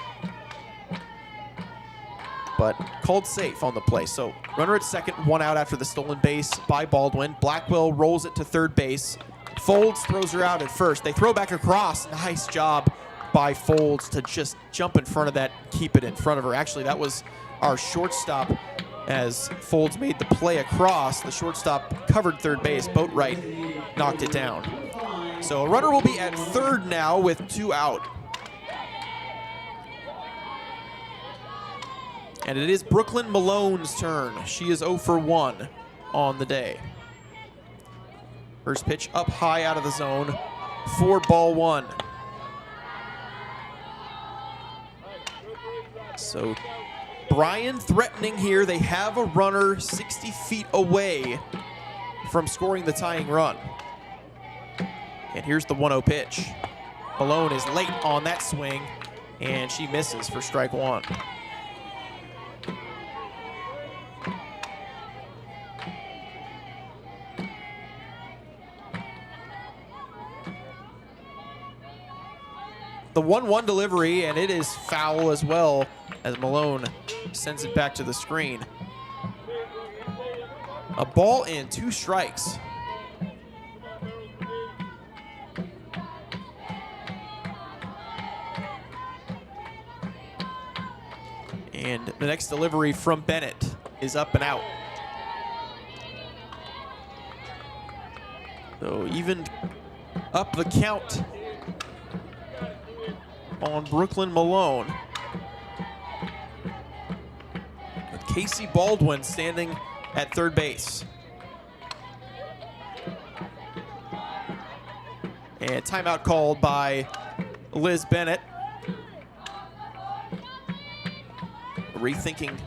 but called safe on the play. So runner at second, one out after the stolen base by Baldwin. Blackwell rolls it to third base. Folds throws her out at first. They throw back across. Nice job by Folds to just jump in front of that, keep it in front of her. Actually, that was our shortstop as Folds made the play across. The shortstop covered third base. Boatwright knocked it down. So a runner will be at third now with 2 out. And it is Brooklyn Malone's turn. She is 0 for 1 on the day. First pitch up high out of the zone for ball 1. So Bryan threatening here. They have a runner 60 feet away from scoring the tying run. And here's the 1-0 pitch. Malone is late on that swing, and she misses for strike 1. The 1-1 delivery, and it is foul as well as Malone sends it back to the screen. A ball and 2 strikes. And the next delivery from Bennett is up and out. So even up the count on Brooklyn Malone. With Casey Baldwin standing at third base. And timeout called by Liz Bennett. Rethinking.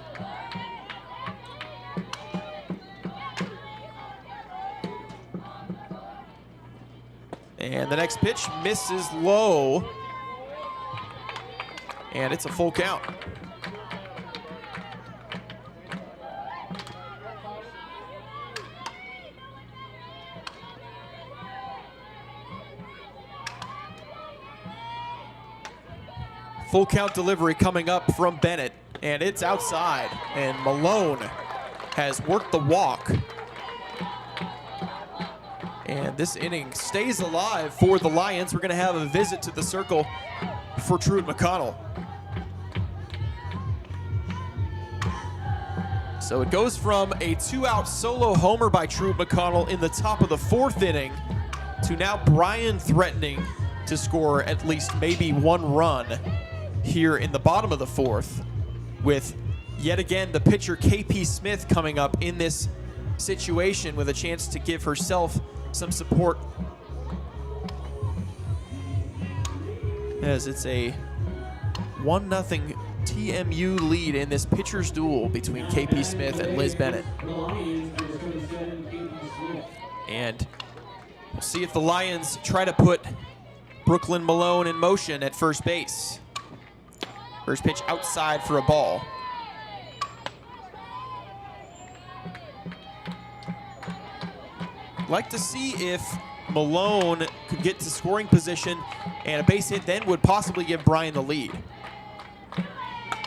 And the next pitch misses low. And it's a full count. Full count delivery coming up from Bennett, and it's outside. And Malone has worked the walk. And this inning stays alive for the Lions. We're going to have a visit to the circle for Truett McConnell. So it goes from a 2-out solo homer by Truett McConnell in the top of the 4th inning to now Bryan threatening to score at least maybe 1 run here in the bottom of the 4th, with yet again the pitcher KP Smith coming up in this situation with a chance to give herself some support, as it's a 1-0 TMU lead in this pitcher's duel between KP Smith and Liz Bennett. And we'll see if the Lions try to put Brooklyn Malone in motion at first base. First pitch outside for a ball. Like to see if Malone could get to scoring position, and a base hit then would possibly give Bryan the lead.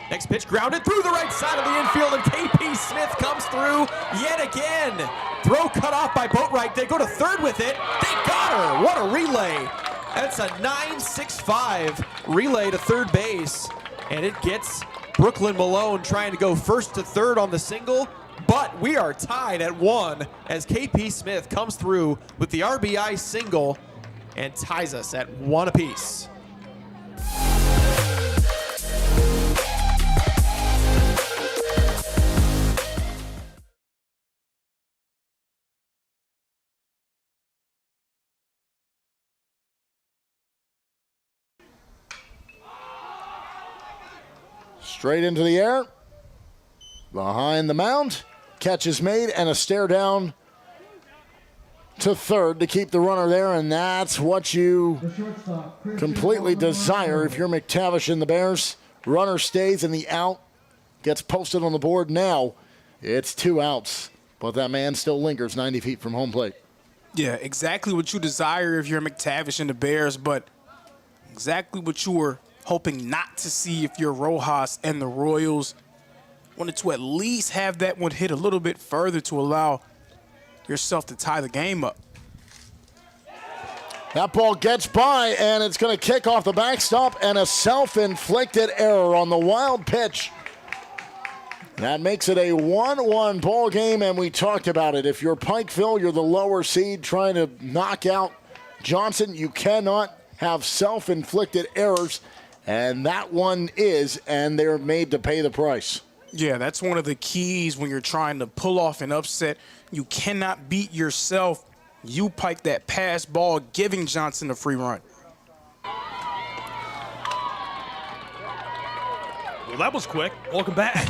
Next pitch grounded through the right side of the infield, and KP Smith comes through yet again. Throw cut off by Boatwright. They go to third with it. They got her. What a relay. That's a 9-6-5 relay to third base, and it gets Brooklyn Malone trying to go first to third on the single, but we are tied at 1 as KP Smith comes through with the RBI single and ties us at 1 apiece. Straight into the air. Behind the mound. Catch is made and a stare down to third to keep the runner there, and that's what you completely desire if you're McTavish and the Bears. Runner stays, and the out gets posted on the board. Now it's 2 outs, but that man still lingers 90 feet from home plate. Yeah, exactly what you desire if you're McTavish and the Bears, but exactly what you were hoping not to see if you're Rojas and the Royals. Wanted to at least have that one hit a little bit further to allow yourself to tie the game up. That ball gets by, and it's going to kick off the backstop, and a self-inflicted error on the wild pitch. That makes it a 1-1 ball game, and we talked about it. If you're Pikeville, you're the lower seed trying to knock out Johnson. You cannot have self-inflicted errors, and that one is, and they're made to pay the price. Yeah, that's one of the keys when you're trying to pull off an upset. You cannot beat yourself. You pike that pass ball, giving Johnson a free run. Well, that was quick. Welcome back.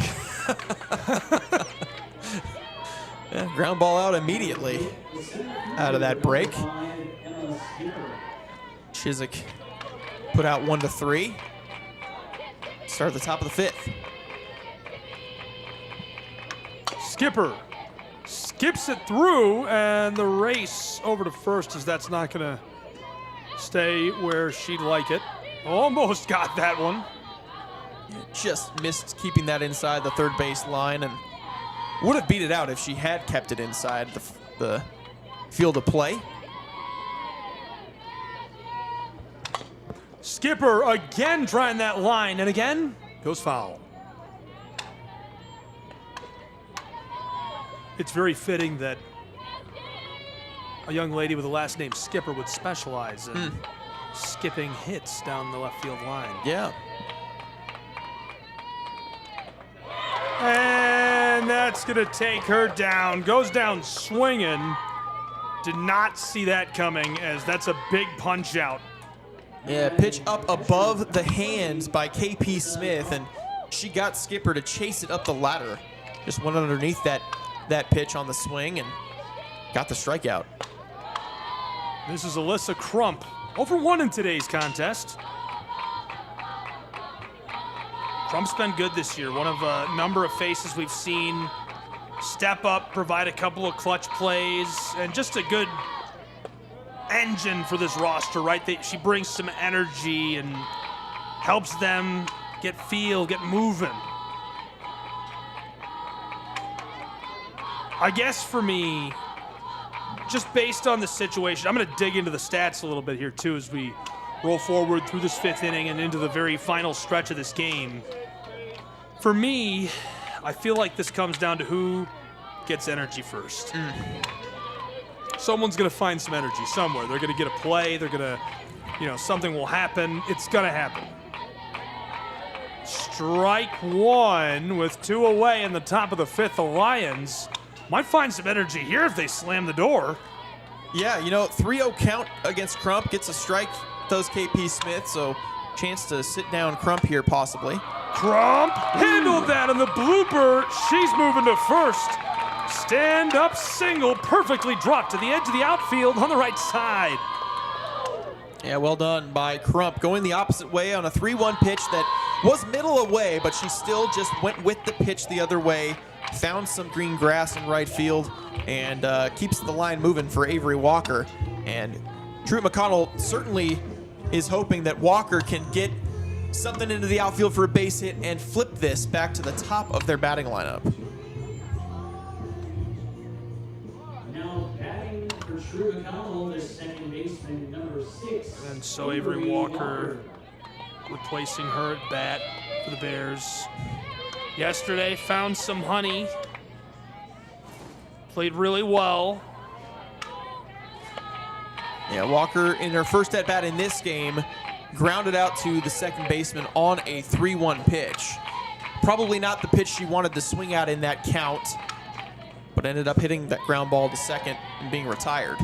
Yeah, ground ball out immediately out of that break. Chiswick put out 1-3. Start at the top of the 5th. Skipper skips it through, and the race over to first, as that's not going to stay where she'd like it. Almost got that one. Just missed keeping that inside the third base line, and would have beat it out if she had kept it inside the field of play. Skipper again trying that line, and again goes foul. It's very fitting that a young lady with the last name Skipper would specialize in skipping hits down the left field line. Yeah. And that's going to take her down. Goes down swinging. Did not see that coming, as that's a big punch out. Yeah, pitch up above the hands by KP Smith, and she got Skipper to chase it up the ladder. Just went underneath that pitch on the swing and got the strikeout. This is Alyssa Crump, 0-for-1 in today's contest. Crump's been good this year. One of a number of faces we've seen step up, provide a couple of clutch plays, and just a good engine for this roster, right? She brings some energy and helps them get moving. I guess for me, just based on the situation, I'm going to dig into the stats a little bit here too as we roll forward through this 5th inning and into the very final stretch of this game. For me, I feel like this comes down to who gets energy first. Someone's going to find some energy somewhere. They're going to get a play. They're going to, something will happen. It's going to happen. Strike one with 2 away in the top of the 5th. The Lions might find some energy here if they slam the door. Yeah, 3-0 count against Crump gets a strike, does KP Smith, so chance to sit down Crump here possibly. Crump handled that on the blooper. She's moving to first. Stand-up single, perfectly dropped to the edge of the outfield on the right side. Yeah, well done by Crump. Going the opposite way on a 3-1 pitch that was middle away, but she still just went with the pitch the other way, found some green grass in right field, and keeps the line moving for Avery Walker. And Truett McConnell certainly is hoping that Walker can get something into the outfield for a base hit and flip this back to the top of their batting lineup. Now batting for Truett McConnell, the second baseman, number 6. And so Avery Walker replacing her at bat for the Bears. Yesterday found some honey. Played really well. Yeah, Walker in her first at bat in this game grounded out to the second baseman on a 3-1 pitch. Probably not the pitch she wanted to swing at in that count, but ended up hitting that ground ball to second and being retired.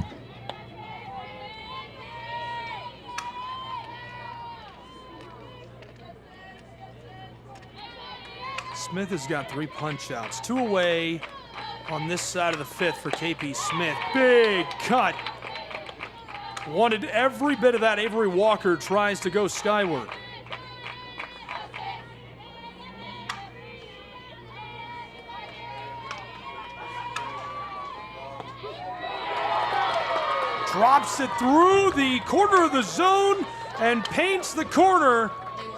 Smith has got 3 punch outs, 2 away on this side of the fifth for KP Smith. Big cut. Wanted every bit of that. Avery Walker tries to go skyward. Drops it through the corner of the zone and paints the corner,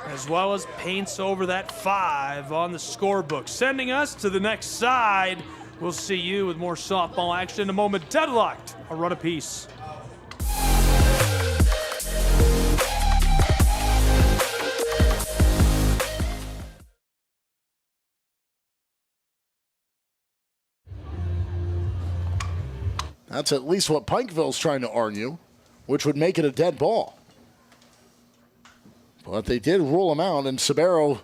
as well as paints over that 5 on the scorebook. Sending us to the next side. We'll see you with more softball action in a moment. Deadlocked, a run apiece. That's at least what Pikeville's trying to argue, which would make it a dead ball. But they did rule him out, and Sabero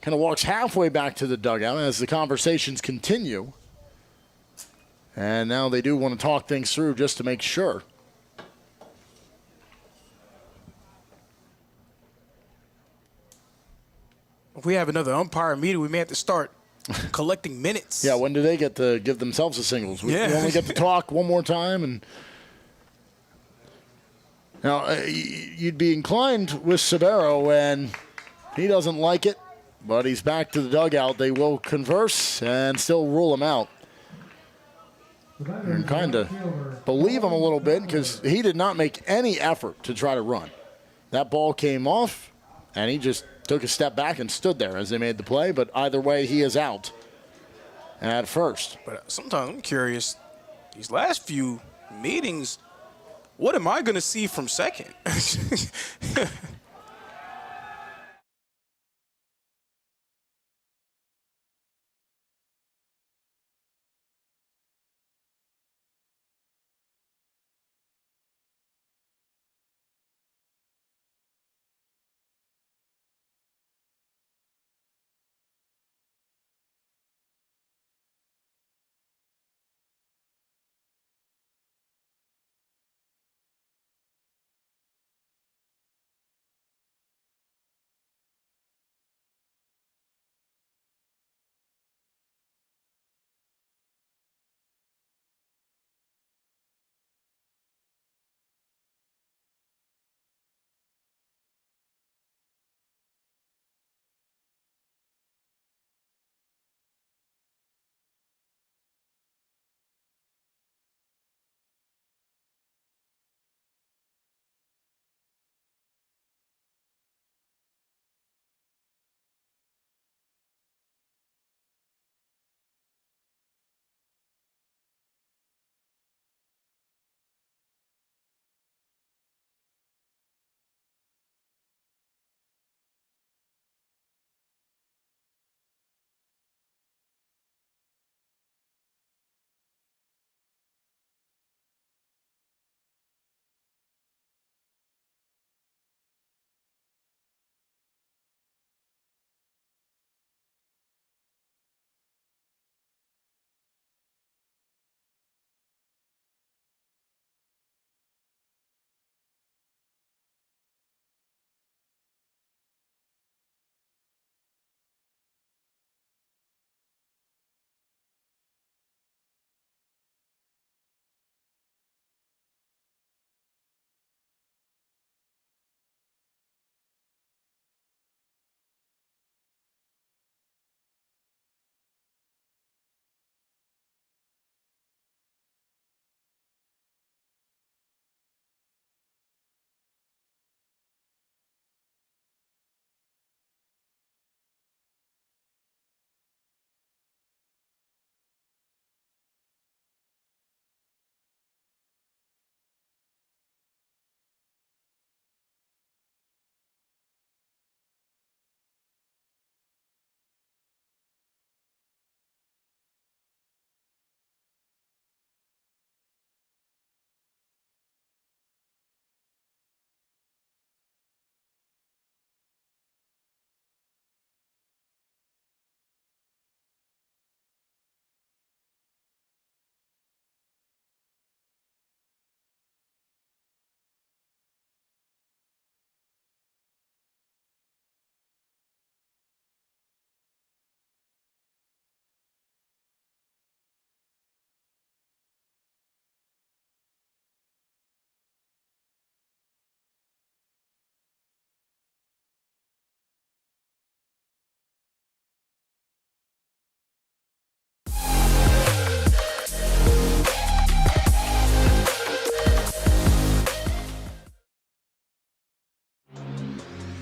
kind of walks halfway back to the dugout as the conversations continue. And now they do want to talk things through just to make sure. If we have another umpire meeting, we may have to start collecting minutes. Yeah, when do they get to give themselves the singles? We only get to talk one more time. And now, you'd be inclined with Sabero, and he doesn't like it, but he's back to the dugout. They will converse and still rule him out. And kind of believe him a little bit because he did not make any effort to try to run. That ball came off, and he just took a step back and stood there as they made the play. But either way, he is out at first. But sometimes I'm curious, these last few meetings, what am I going to see from second?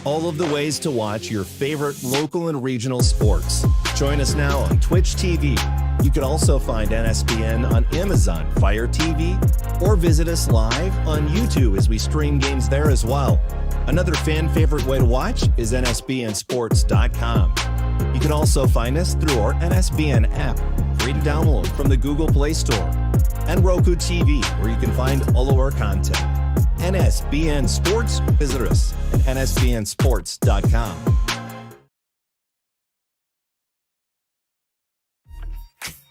all of the ways to watch your favorite local and regional sports. Join us now on Twitch TV. You can also find NSBN on Amazon Fire TV or visit us live on YouTube as we stream games there as well. Another fan favorite way to watch is NSBNsports.com. You can also find us through our NSBN app, free to download from the Google Play Store, and Roku TV, where you can find all of our content. NSBN Sports, visit us at NSBNsports.com.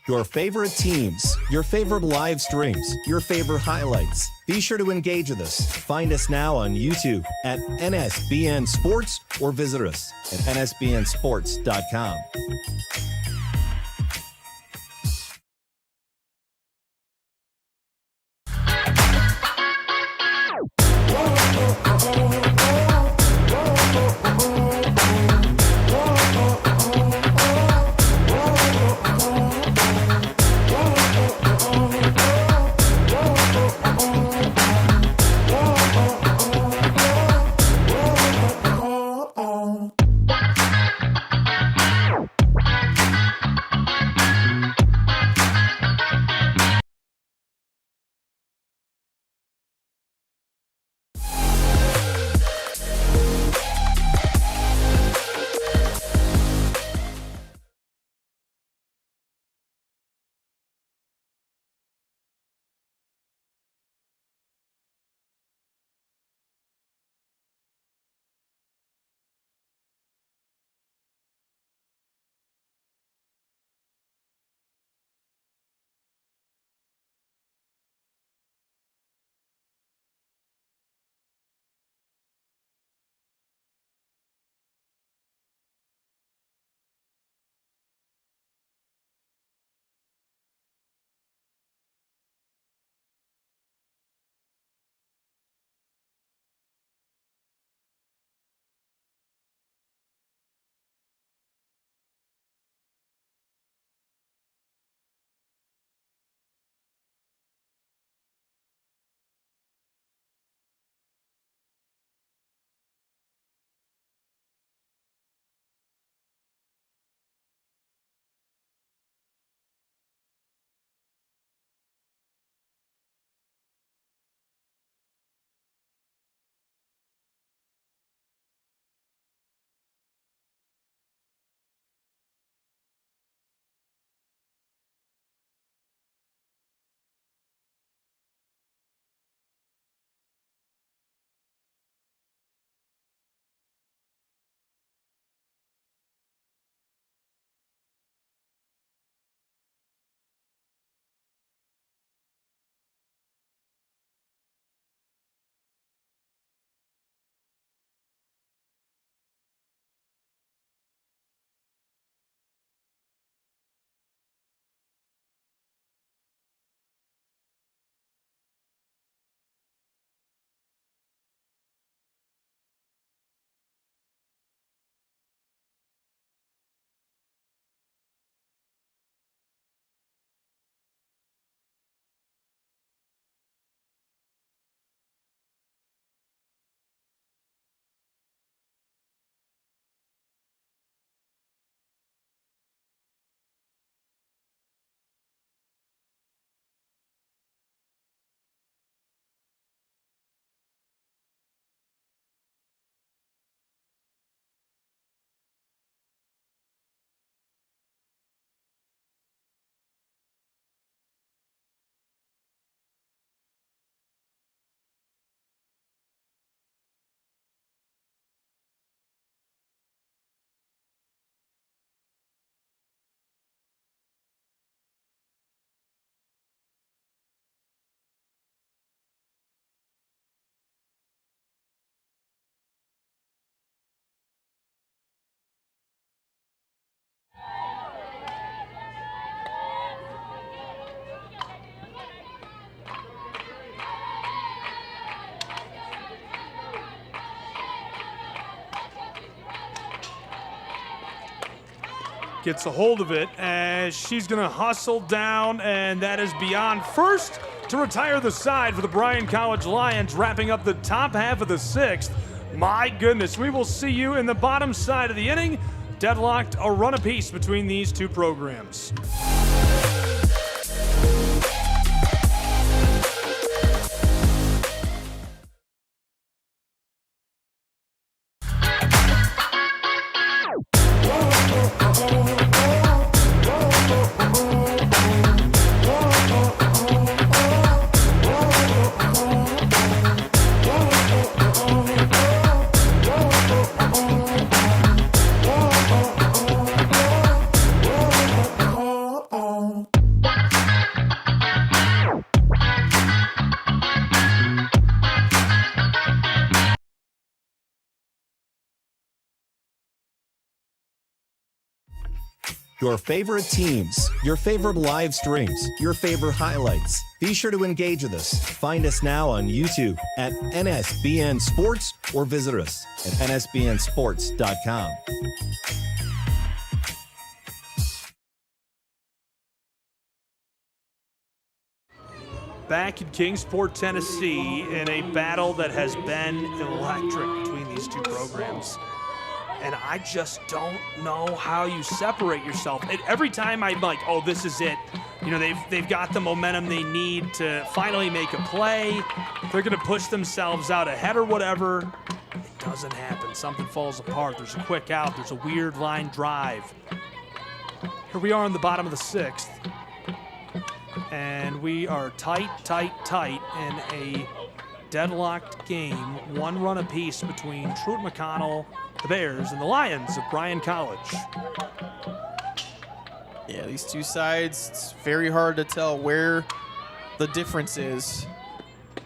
Your favorite teams, your favorite live streams, your favorite highlights. Be sure to engage with us. Find us now on YouTube at NSBN Sports or visit us at NSBNsports.com. Gets a hold of it as she's going to hustle down, and that is beyond. First to retire the side for the Bryan College Lions, wrapping up the top half of the sixth. My goodness, we will see you in the bottom side of the inning. Deadlocked, a run apiece between these two programs. Your favorite teams, your favorite live streams, your favorite highlights. Be sure to engage with us. Find us now on YouTube at NSBN Sports or visit us at nsbnsports.com. Back in Kingsport, Tennessee, in a battle that has been electric between these two programs. And I just don't know how you separate yourself. Every time I'm like, oh, this is it. You know, they've got the momentum they need to finally make a play. They're going to push themselves out ahead or whatever. It doesn't happen. Something falls apart. There's a quick out. There's a weird line drive. Here we are in the bottom of the 6th. And we are tight in a deadlocked game. One run apiece between Truett McConnell, the Bears, and the Lions of Bryan College. Yeah, these two sides, it's very hard to tell where the difference is.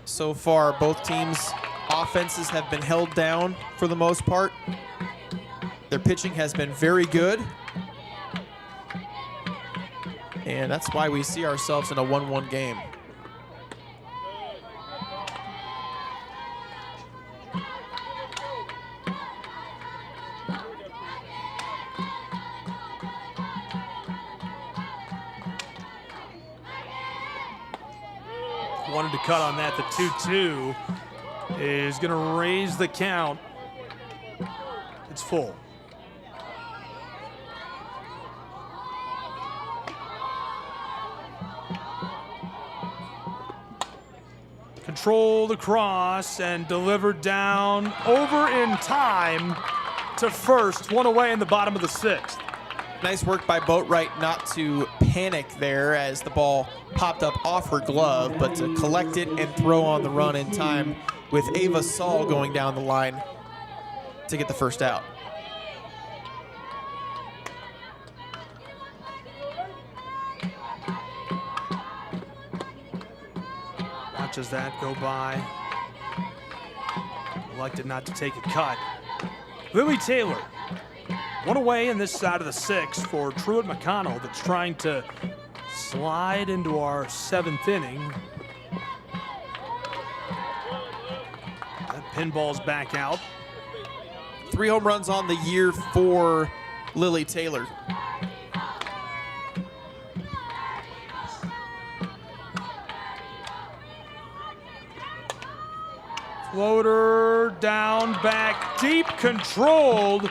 So far, both teams' offenses have been held down for the most part. Their pitching has been very good. And that's why we see ourselves in a 1-1 game. Wanted to cut on that. The 2-2 is going to raise the count. It's full. Controlled across and delivered down over in time to first. One away in the bottom of the 6th. Nice work by Boatwright not to panic there as the ball popped up off her glove, but to collect it and throw on the run in time with Ava Saul going down the line to get the first out. Watches that go by. Elected not to take a cut. Lily Taylor. One away in this side of the 6th for Truett McConnell that's trying to slide into our 7th inning. That pinball's back out. 3 home runs on the year for Lily Taylor. Floater down, back, deep, controlled,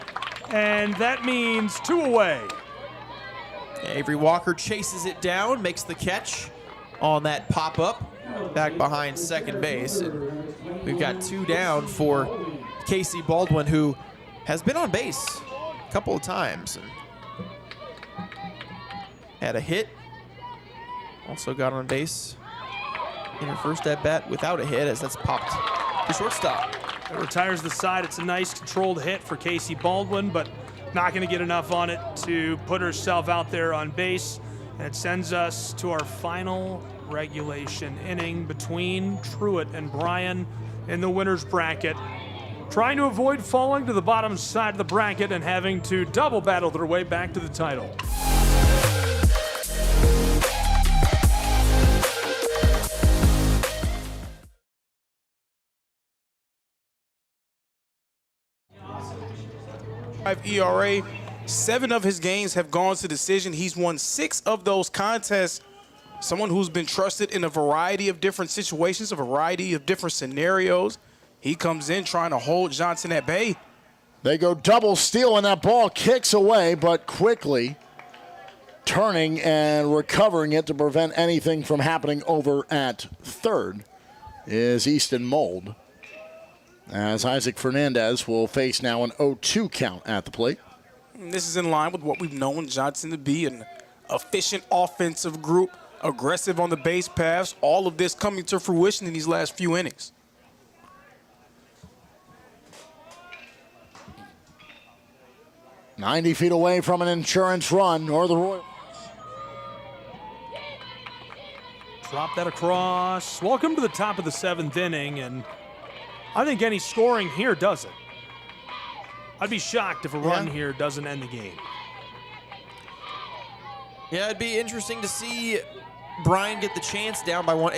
and that means 2 away. Avery Walker chases it down, makes the catch on that pop-up back behind second base. And we've got 2 down for Casey Baldwin, who has been on base a couple of times and had a hit. Also got on base in her first at-bat without a hit as that's popped to shortstop. It retires the side. It's a nice controlled hit for Casey Baldwin, but not going to get enough on it to put herself out there on base. And it sends us to our final regulation inning between Truett and Bryan in the winner's bracket, trying to avoid falling to the bottom side of the bracket and having to double battle their way back to the title. ERA. 7 of his games have gone to decision. He's won 6 of those contests. Someone who's been trusted in a variety of different situations, a variety of different scenarios. he comes in trying to hold Johnson at bay. They go double steal, and that ball kicks away, but quickly turning and recovering it to prevent anything from happening over at third is Easton Mold, as Isaac Fernandez will face now an 0-2 count at the plate. And this is in line with what we've known Johnson to be, an efficient offensive group, aggressive on the base paths, all of this coming to fruition in these last few innings. "90 feet away from an insurance run, or the Royals." Drop that across. Welcome to the top of the 7th inning, and I think any scoring here does it. I'd be shocked if a run here doesn't end the game. Yeah, it'd be interesting to see Bryan get the chance down by one.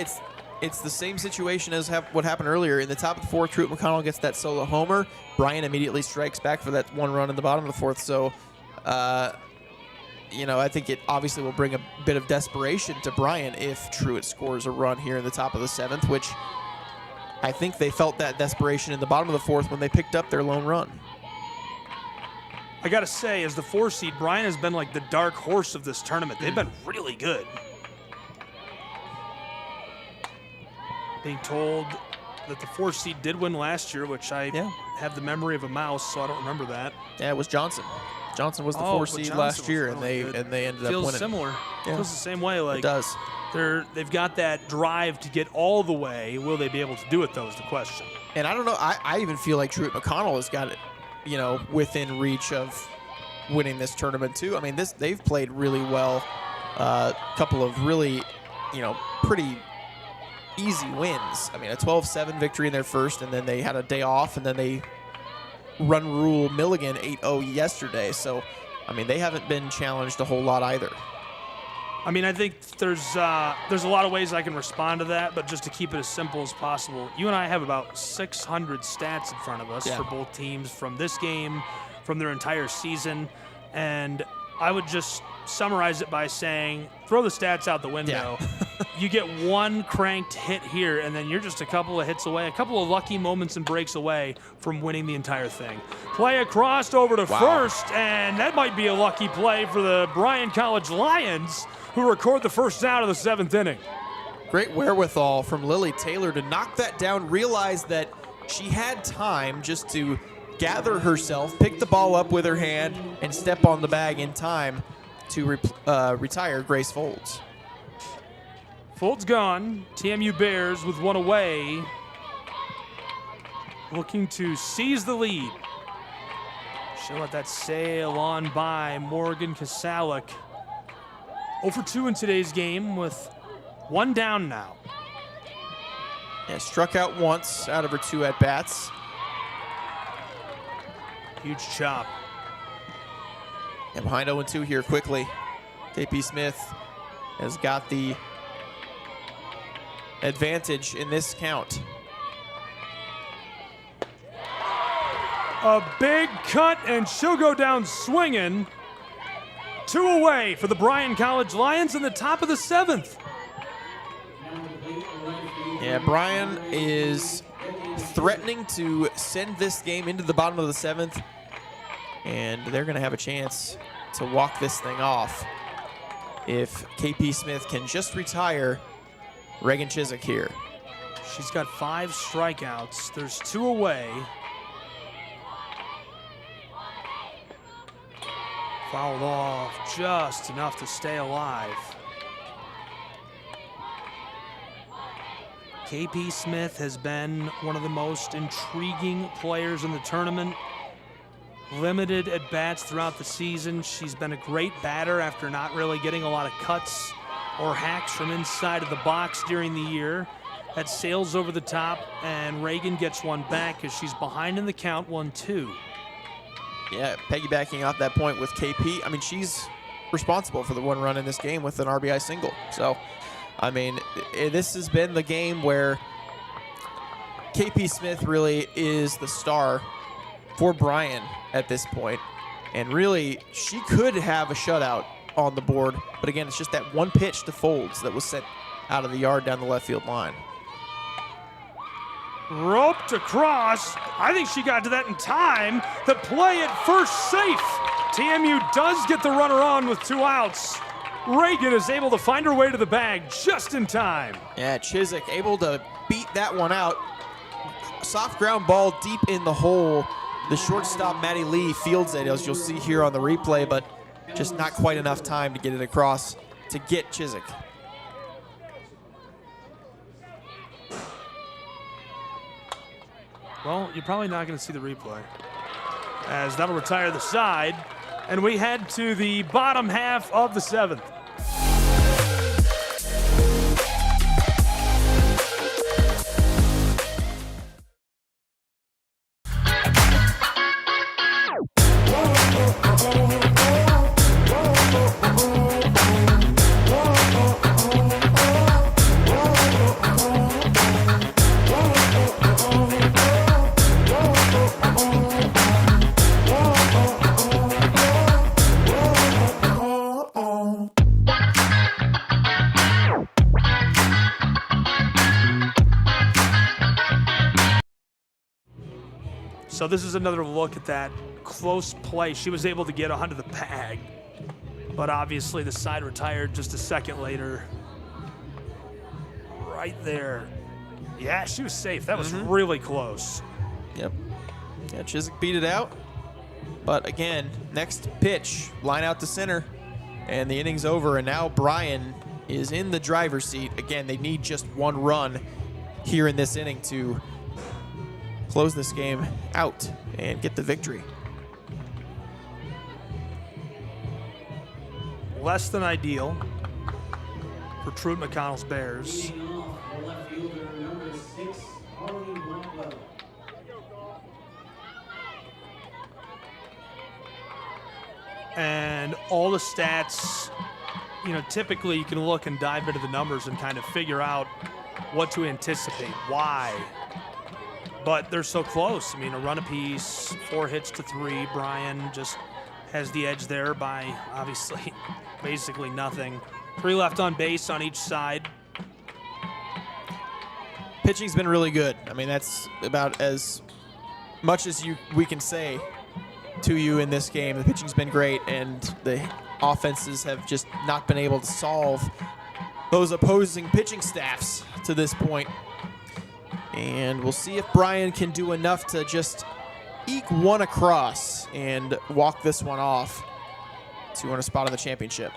It's the same situation as what happened earlier. In the top of the 4th, Truett McConnell gets that solo homer. Bryan immediately strikes back for that 1 run in the bottom of the 4th. So, I think it obviously will bring a bit of desperation to Bryan if Truett scores a run here in the top of the 7th, which I think they felt that desperation in the bottom of the 4th when they picked up their lone run. I got to say, as the 4 seed, Bryan has been like the dark horse of this tournament. They've been really good. Being told that the 4 seed did win last year, which I have the memory of a mouse, so I don't remember that. Yeah, it was Johnson. Johnson was the 4 seed last year, and they ended up winning. Feels similar. Yeah. Feels the same way. Like it does. They've got that drive to get all the way. Will they be able to do it, though, is the question. And I don't know. I even feel like Truett McConnell has got it, within reach of winning this tournament too. I mean, they've played really well. A couple of really, pretty easy wins. I mean, a 12-7 victory in their first, and then they had a day off, and then they run rule Milligan 8-0 yesterday. So, I mean, they haven't been challenged a whole lot either. I mean, I think there's a lot of ways I can respond to that, but just to keep it as simple as possible, you and I have about 600 stats in front of us for both teams from this game, from their entire season, and I would just summarize it by saying, throw the stats out the window. Yeah. You get one cranked hit here, and then you're just a couple of hits away, a couple of lucky moments and breaks away from winning the entire thing. Play across over to first, and that might be a lucky play for the Bryan College Lions, who record the first out of the 7th inning. Great wherewithal from Lily Taylor to knock that down, realize that she had time just to gather herself, pick the ball up with her hand, and step on the bag in time to retire Grace Folds. Folds gone. TMU Bears with one away, looking to seize the lead. She'll let that sail on by Morgan Kasalik. 0-for-2 in today's game with 1 down now. Yeah, struck out once out of her 2 at-bats. Huge chop. And behind 0-2 here quickly. KP Smith has got the advantage in this count. A big cut, and she'll go down swinging. 2 away for the Bryan College Lions in the top of the 7th. Yeah, Bryan is threatening to send this game into the bottom of the 7th, and they're going to have a chance to walk this thing off if KP Smith can just retire Reagan Chiswick here. She's got 5 strikeouts. There's 2 away. Fouled off just enough to stay alive. KP Smith has been one of the most intriguing players in the tournament. Limited at bats throughout the season. She's been a great batter after not really getting a lot of cuts or hacks from inside of the box during the year. That sails over the top, and Reagan gets one back as she's behind in the count, 1-2. Yeah, piggybacking off that point with KP, I mean, she's responsible for the 1 run in this game with an RBI single. So, I mean, this has been the game where KP Smith really is the star for Bryan at this point. And really, she could have a shutout on the board. But again, it's just that one pitch to Folds that was sent out of the yard down the left field line. Roped across. I think she got to that in time. The play at first safe. TMU does get the runner on with 2 outs. Reagan is able to find her way to the bag just in time. Yeah, Chiswick able to beat that one out. Soft ground ball deep in the hole. The shortstop, Maddie Lee, fields it, as you'll see here on the replay, but just not quite enough time to get it across to get Chiswick. Well, you're probably not going to see the replay, as that'll retire the side, and we head to the bottom half of the 7th. So this is another look at that close play. She was able to get onto the bag, but obviously the side retired just a second later. Right there. Yeah, she was safe. That was really close. Yep. Yeah, Chiswick beat it out. But again, next pitch, line out to center, and the inning's over, and now Bryan is in the driver's seat. Again, they need just 1 run here in this inning to close this game out and get the victory. Less than ideal for Truett McConnell's Bears. Leading off, the left fielder, number 6, Harley Rockwell. And all the stats, you know, typically you can look and dive into the numbers and kind of figure out what to anticipate, why. But they're so close. I mean, a run apiece, 4 hits to 3. Bryan just has the edge there by, obviously, basically nothing. 3 left on base on each side. Pitching's been really good. I mean, that's about as much as we can say to you in this game. The pitching's been great, and the offenses have just not been able to solve those opposing pitching staffs to this point. And we'll see if Bryan can do enough to just eke one across and walk this one off to earn a spot in the championship.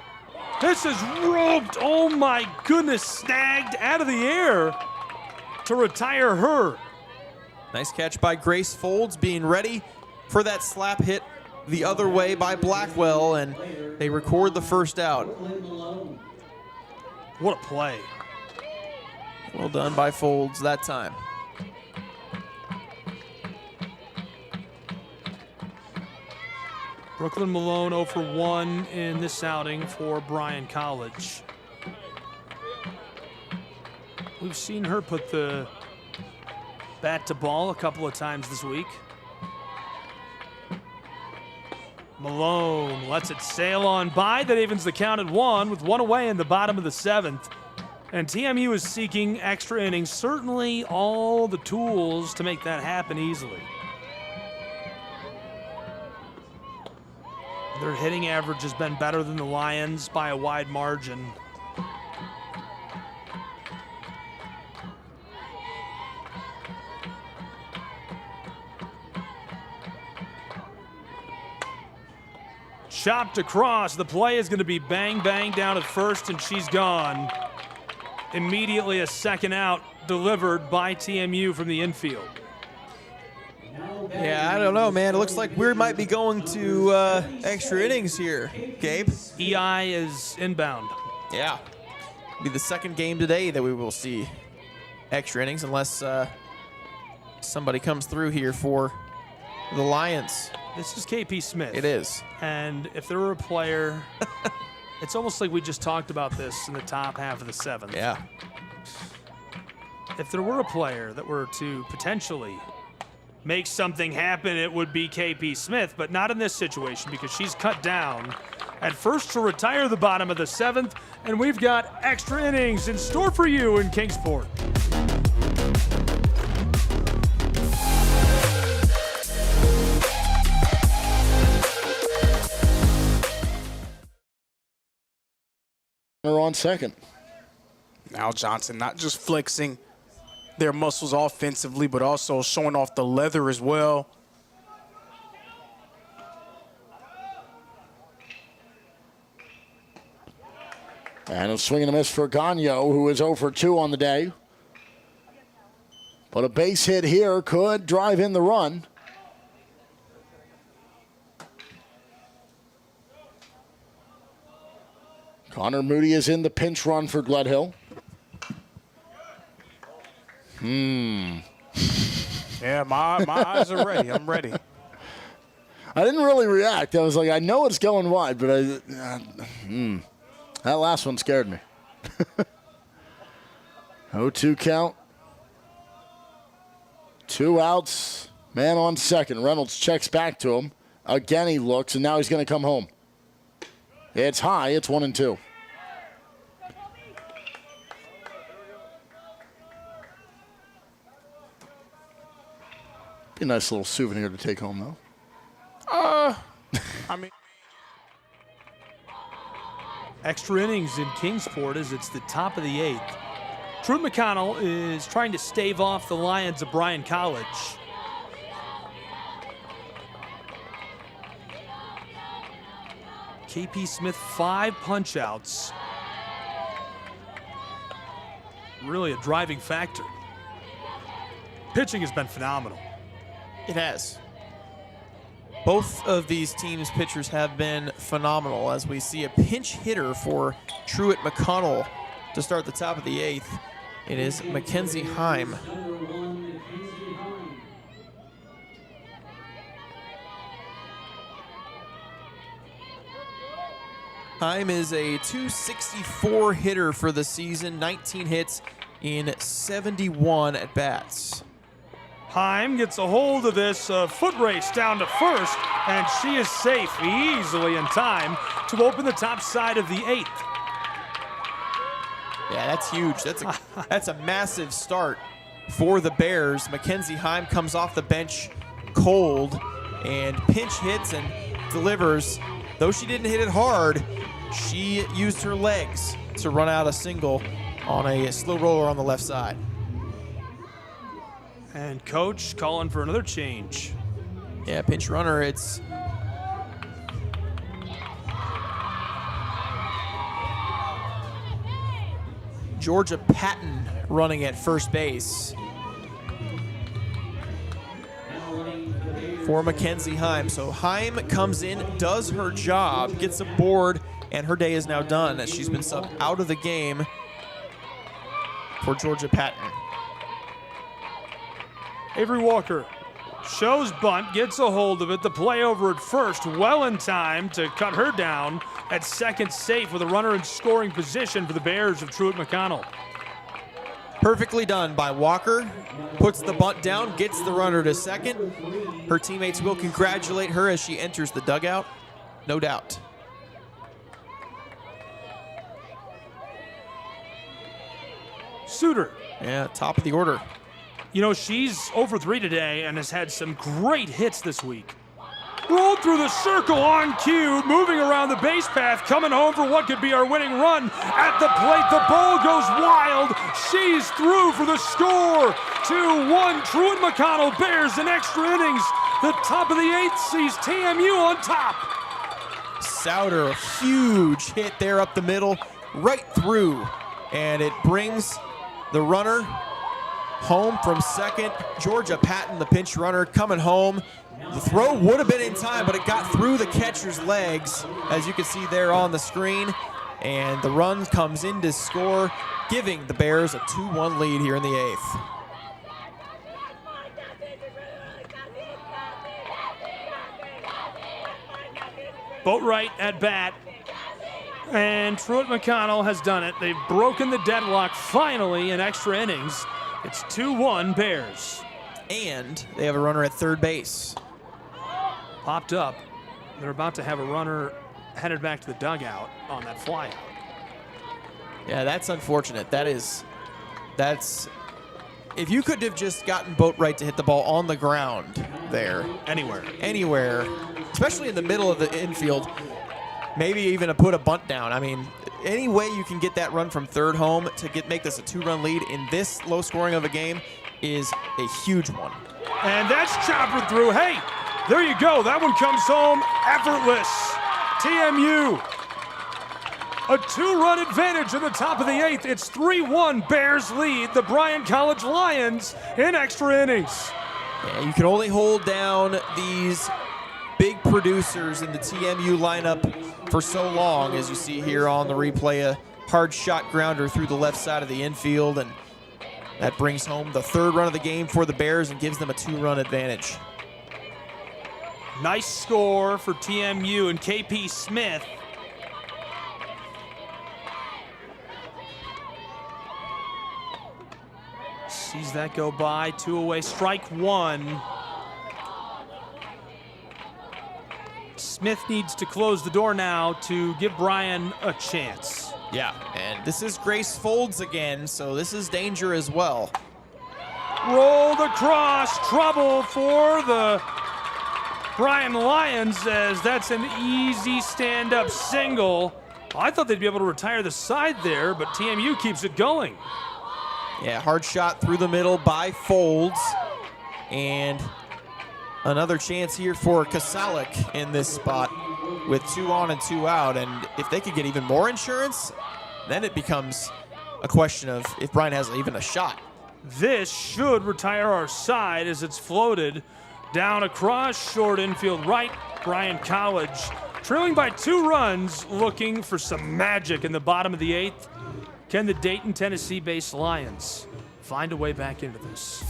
This is roped. Oh my goodness, snagged out of the air to retire her. Nice catch by Grace Folds, being ready for that slap hit the other way by Blackwell, and they record the first out. What a play. Well done by Folds that time. Brooklyn Malone 0 for 1 in this outing for Bryan College. We've seen her put the bat to ball a couple of times this week. Malone lets it sail on by. That evens the count at 1 with 1 away in the bottom of the 7th. And TMU is seeking extra innings. Certainly all the tools to make that happen easily. Their hitting average has been better than the Lions by a wide margin. Chopped across. The play is going to be bang, bang down at first, and she's gone. Immediately a second out delivered by TMU from the infield. Yeah, I don't know, man. It looks like we might be going to extra innings here, Gabe. EI is inbound. Yeah. It'll be the second game today that we will see extra innings, unless somebody comes through here for the Lions. This is KP Smith. It is. And if there were a player, it's almost like we just talked about this in the top half of the 7th. Yeah. If there were a player that were to potentially make something happen, it would be KP Smith, but not in this situation because she's cut down at first to retire the bottom of the 7th, and we've got extra innings in store for you in Kingsport. runner on second. Now Johnson not just flexing their muscles offensively, but also showing off the leather as well. And a swing and a miss for Gagno, who is 0 for 2 on the day. But a base hit here could drive in the run. Connor Moody is in the pinch run for Gledhill. Yeah, my eyes are ready. I'm ready. I didn't really react. I was like, I know it's going wide, but that last one scared me. 0-2 count. 2 outs. Man on second. Reynolds checks back to him. Again he looks, and now he's going to come home. It's high. It's 1-2. Be a nice little souvenir to take home, though. I mean, Extra innings in Kingsport as it's the top of the 8th. Truett McConnell is trying to stave off the Lions of Bryan College. KP Smith, 5 punch-outs. Really a driving factor. Pitching has been phenomenal. It has. Both of these teams' pitchers have been phenomenal as we see a pinch hitter for Truett McConnell to start the top of the 8th. It is Mackenzie Heim. Heim is a .264 hitter for the season, 19 hits in 71 at-bats. Heim gets a hold of this foot race down to first, and she is safe easily in time to open the top side of the 8th. Yeah, that's huge. That's a massive start for the Bears. Mackenzie Heim comes off the bench cold and pinch hits and delivers. Though she didn't hit it hard, she used her legs to run out a single on a slow roller on the left side. And coach calling for another change. Yeah, pinch runner, it's Georgia Patton running at first base for Mackenzie Heim. So Heim comes in, does her job, gets aboard, and her day is now done as she's been subbed out of the game for Georgia Patton. Avery Walker shows bunt, gets a hold of it. The play over at first, well in time to cut her down at second safe with a runner in scoring position for the Bears of Truett McConnell. Perfectly done by Walker. Puts the bunt down, gets the runner to second. Her teammates will congratulate her as she enters the dugout, no doubt. Suter. Yeah, top of the order. You know, she's over 3 today and has had some great hits this week. Rolled through the circle on cue, moving around the base path, coming home for what could be our winning run. At the plate, the ball goes wild. She's through for the score. 2-1, Truett McConnell Bears in extra innings. The top of the 8th sees TMU on top. Souter, a huge hit there up the middle, right through. And it brings the runner home from second. Georgia Patton, the pinch runner, coming home. The throw would have been in time, but it got through the catcher's legs, as you can see there on the screen. And the run comes in to score, giving the Bears a 2-1 lead here in the 8th. Boatwright at bat. And Truett McConnell has done it. They've broken the deadlock finally in extra innings. It's 2-1 Bears. And they have a runner at third base. Popped up. They're about to have a runner headed back to the dugout on that flyout. Yeah, that's unfortunate. That's if you could have just gotten Boatwright to hit the ball on the ground there. Anywhere, especially in the middle of the infield, maybe even to put a bunt down. I mean, any way you can get that run from third home to make this a 2-run lead in this low scoring of a game is a huge one. And that's choppered through. Hey, there you go. That one comes home effortless. TMU. A 2-run advantage in the top of the 8th. It's 3-1. Bears lead the Bryan College Lions in extra innings. Yeah, you can only hold down these big producers in the TMU lineup for so long, as you see here on the replay. A hard shot grounder through the left side of the infield, and that brings home the 3rd run of the game for the Bears and gives them a 2-run advantage. Nice score for TMU and KP Smith. Sees that go by. 2 away, strike 1. Smith needs to close the door now to give Bryan a chance. Yeah, and this is Grace Folds again, so this is danger as well. Rolled across, trouble for the Bryan Lions, as that's an easy stand-up single. I thought they'd be able to retire the side there, but TMU keeps it going. Yeah, hard shot through the middle by Folds. And another chance here for Kasalik in this spot with 2 on and 2 out. And if they could get even more insurance, then it becomes a question of if Bryan has even a shot. This should retire our side as it's floated down across short infield right. Bryan College trailing by 2 runs, looking for some magic in the bottom of the 8th. Can the Dayton, Tennessee-based Lions find a way back into this?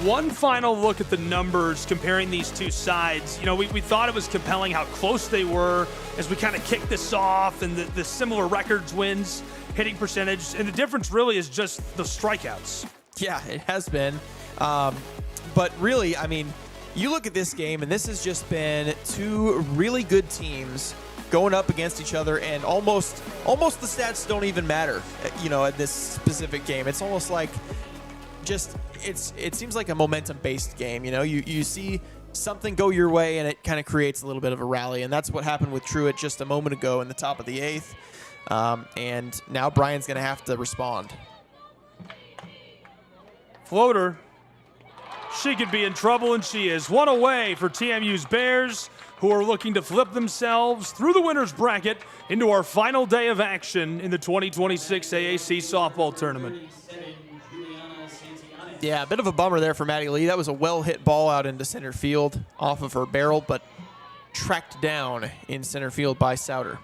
One final look at the numbers comparing these two sides. You know, we thought it was compelling how close they were as we kind of kicked this off, and the similar records, wins, hitting percentage, and the difference really is just the strikeouts. Yeah, it has been. But really, I mean, you look at this game, and this has just been 2 really good teams going up against each other, and almost the stats don't even matter, you know, at this specific game. It's almost like just it seems like a momentum-based game. You know, you see something go your way, and it kind of creates a little bit of a rally, and that's what happened with Truett just a moment ago in the top of the 8th. And now Bryan's going to have to respond. Floater. She could be in trouble, and she is. 1 away for TMU's Bears, who are looking to flip themselves through the winner's bracket into our final day of action in the 2026 AAC softball tournament. Yeah, a bit of a bummer there for Maddie Lee. That was a well-hit ball out into center field off of her barrel, but tracked down in center field by Souter.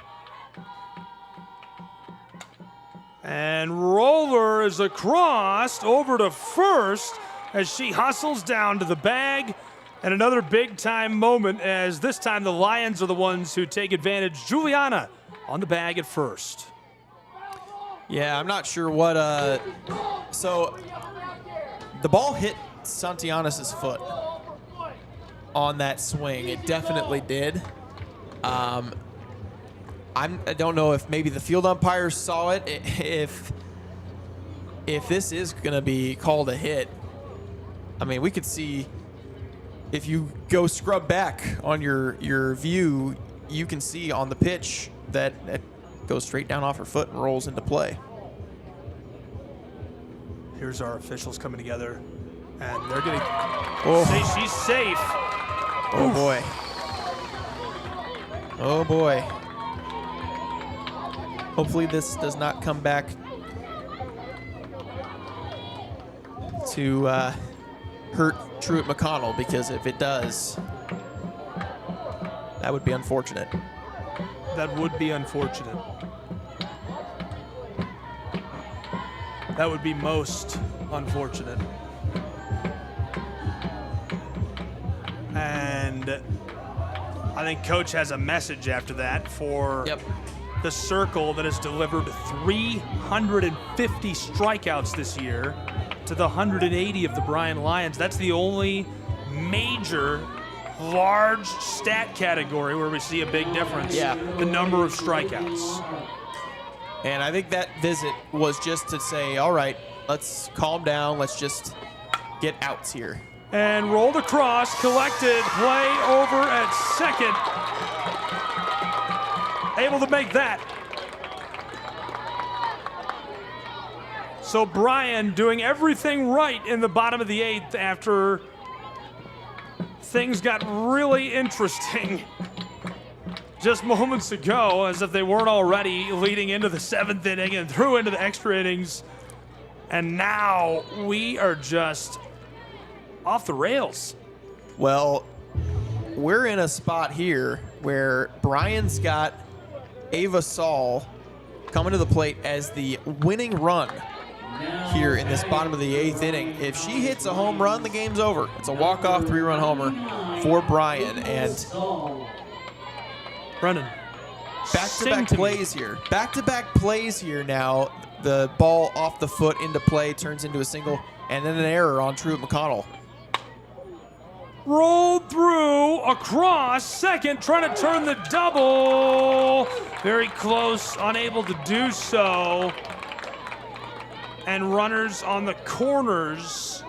And Roller is across over to first as she hustles down to the bag. And another big-time moment, as this time the Lions are the ones who take advantage. Juliana on the bag at first. Yeah, I'm not sure what... So the ball hit Santianas' foot on that swing. It definitely did. I don't know if maybe the field umpires saw it. If this is going to be called a hit, I mean, we could see... If you go scrub back on your view, you can see on the pitch that it goes straight down off her foot and rolls into play. Here's our officials coming together, and they're going to say she's safe. Oh, Oof. boy. Oh, boy. Hopefully this does not come back to hurt Truett McConnell, because if it does, that would be unfortunate. That would be unfortunate. That would be most unfortunate. And I think Coach has a message after that for the Circle that has delivered 350 strikeouts this year to the 180 of the Bryan Lions. That's the only major large stat category where we see a big difference. The number of strikeouts. And I think that visit was just to say, all right, let's calm down. Let's just get outs here. And rolled across, collected, play over at second. Able to make that. So Bryan doing everything right in the bottom of the 8th after things got really interesting just moments ago, as if they weren't already, leading into the 7th inning and through into the extra innings. And now we are just off the rails. Well, we're in a spot here where Bryan's got Ava Saul coming to the plate as the winning run here in this bottom of the 8th inning. If she hits a home run, the game's over. It's a walk-off 3-run homer for Bryan. And Brennan, back-to-back plays here. Back-to-back plays here now. The ball off the foot into play turns into a single, and then an error on Truett McConnell. Rolled through, across, second, trying to turn the double. Very close, unable to do so. And runners on the corners.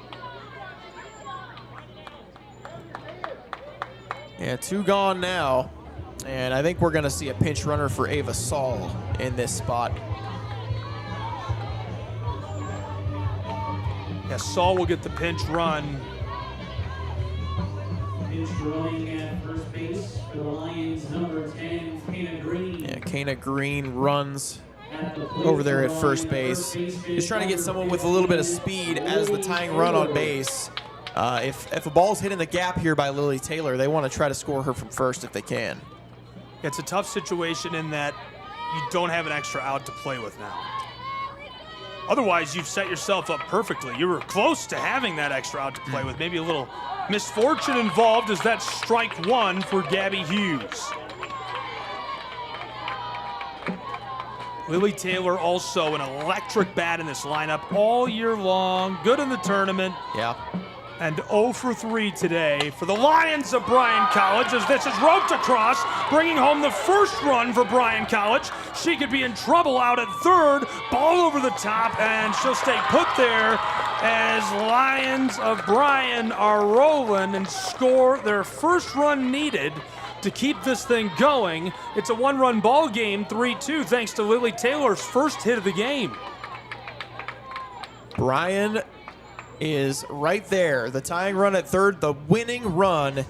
Yeah, 2 gone now. And I think we're going to see a pinch runner for Ava Saul in this spot. Yeah, Saul will get the pinch run. Pinch running at first base for the Lions, number 10, Kana Green. Yeah, Kana Green runs over there at first base. Just trying to get someone with a little bit of speed as the tying run on base. If a ball's hit in the gap here by Lily Taylor, they want to try to score her from first if they can. It's a tough situation in that you don't have an extra out to play with now. Otherwise, you've set yourself up perfectly. You were close to having that extra out to play with. Maybe a little misfortune involved as that's strike 1 for Gabby Hughes. Lily Taylor also an electric bat in this lineup all year long. Good in the tournament. Yeah. And 0 for 3 today for the Lions of Bryan College as this is roped across, bringing home the first run for Bryan College. She could be in trouble out at third. Ball over the top, and she'll stay put there as Lions of Bryan are rolling and score their first run needed to keep this thing going. It's a 1-run ball game, 3-2, thanks to Lily Taylor's first hit of the game. Bryan is right there. The tying run at third, the winning run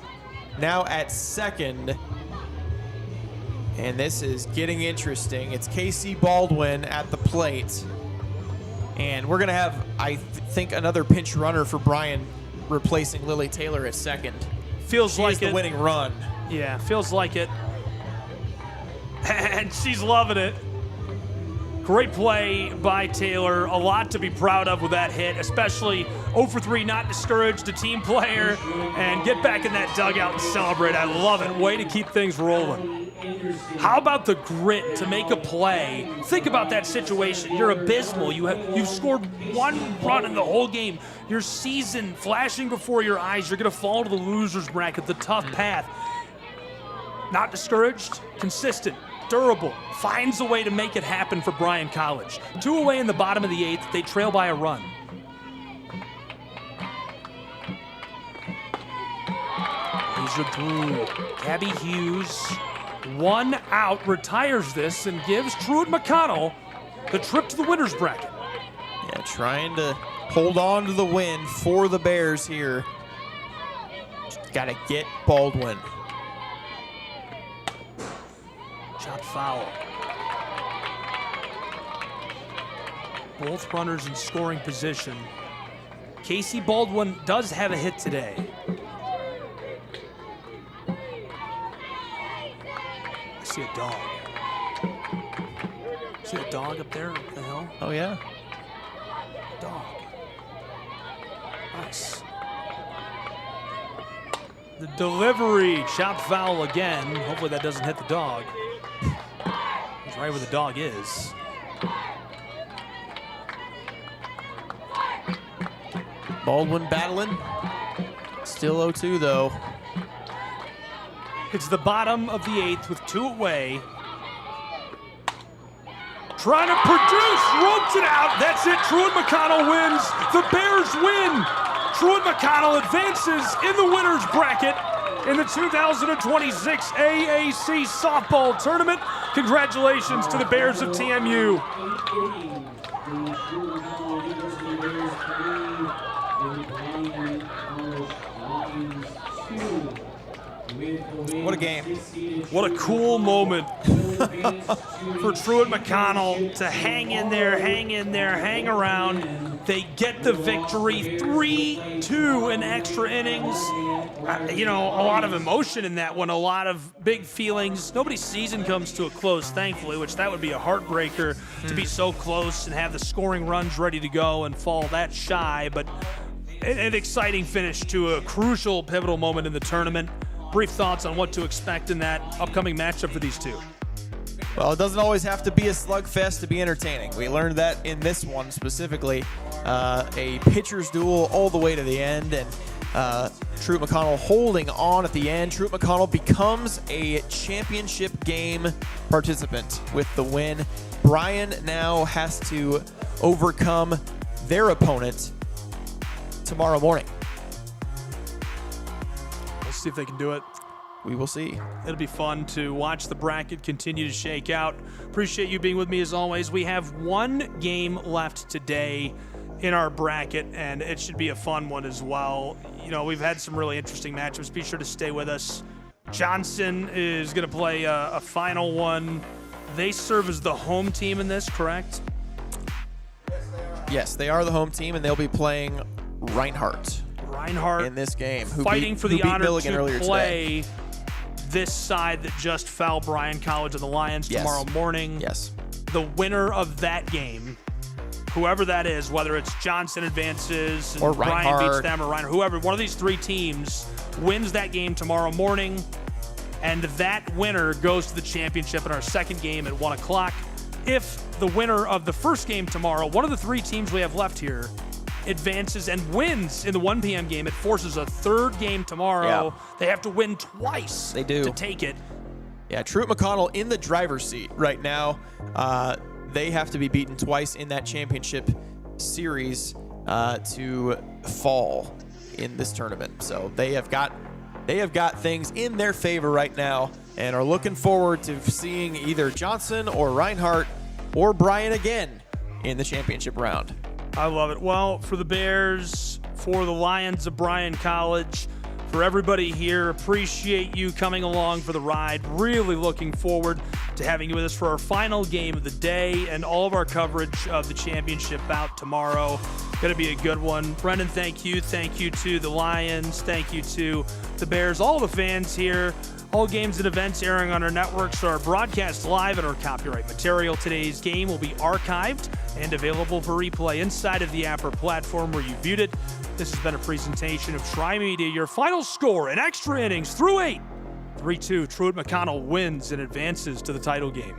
now at second. And this is getting interesting. It's Casey Baldwin at the plate. And we're going to have, I think, another pinch runner for Bryan replacing Lily Taylor at second. Feels like the winning run. Yeah, feels like it. And she's loving it. Great play by Taylor. A lot to be proud of with that hit, especially 0 for 3, not discouraged, a team player, and get back in that dugout and celebrate. I love it. Way to keep things rolling. How about the grit to make a play? Think about that situation. You're abysmal. You've scored 1 run in the whole game. Your season flashing before your eyes. You're going to fall to the loser's bracket, the tough path. Not discouraged, consistent, durable, finds a way to make it happen for Bryan College. 2 away in the bottom of the 8th. They trail by a run. Asia through. Gabby Hughes, 1 out, retires this and gives Truett McConnell the trip to the winner's bracket. Yeah, trying to hold on to the win for the Bears here. Got to get Baldwin. Shot foul. Both runners in scoring position. Casey Baldwin does have a hit today. I see a dog. See the dog up there? What the hell? Oh, yeah. Dog. Nice. The delivery, chop foul again. Hopefully that doesn't hit the dog. He's right where the dog is. Baldwin battling. Still 0-2, though. It's the bottom of the 8th with 2 away. Trying to produce, ropes it out. That's it. Truett McConnell wins. The Bears win. Truett McConnell advances in the winners bracket in the 2026 AAC softball tournament. Congratulations to the Bears of TMU. What a game. What a cool moment for Truett McConnell to hang in there, hang around. They get the victory, 3-2 in extra innings. You know, a lot of emotion in that one, a lot of big feelings. Nobody's season comes to a close, thankfully, which that would be a heartbreaker to be so close and have the scoring runs ready to go and fall that shy. But an exciting finish to a crucial, pivotal moment in the tournament. Brief thoughts on what to expect in that upcoming matchup for these two. Well, it doesn't always have to be a slugfest to be entertaining. We learned that in this one specifically. A pitcher's duel all the way to the end, and Truett McConnell holding on at the end. Truett McConnell becomes a championship game participant with the win. Bryan now has to overcome their opponent tomorrow morning. We'll see if they can do it. We will see. It'll be fun to watch the bracket continue to shake out. Appreciate you being with me as always. We have one game left today in our bracket, and it should be a fun one as well. You know, we've had some really interesting matchups. Be sure to stay with us. Johnson is going to play a final one. They serve as the home team in this, correct? Yes, they are the home team, and they'll be playing Reinhardt in this game. Fighting for the honor Milligan to play today. this side that just fell Bryan College and the Lions tomorrow morning. Yes. The winner of that game, whoever that is, whether it's Johnson advances and or Bryan Reinhardt beats them or Reinhardt, whoever, one of these three teams wins that game tomorrow morning, and that winner goes to the championship in our second game at 1 o'clock. If the winner of the first game tomorrow, one of the three teams we have left here, advances and wins in the 1 p.m. game, it forces a third game tomorrow. Yeah. They have to win twice to take it. Yeah, Truett McConnell in the driver's seat right now. They have to be beaten twice in that championship series to fall in this tournament. So they have got things in their favor right now and are looking forward to seeing either Johnson or Reinhardt or Bryan again in the championship round. I love it. Well, for the Bears, for the Lions of Bryan College, for everybody here, appreciate you coming along for the ride. Really looking forward to having you with us for our final game of the day and all of our coverage of the championship bout tomorrow. Going to be a good one. Brendan, thank you. Thank you to the Lions. Thank you to the Bears, all the fans here. All games and events airing on our networks are broadcast live and are copyright material. Today's game will be archived and available for replay inside of the Apper platform where you viewed it. This has been a presentation of Tri-Media. Your final score in extra innings through 8. 3-2. Truett McConnell wins and advances to the title game.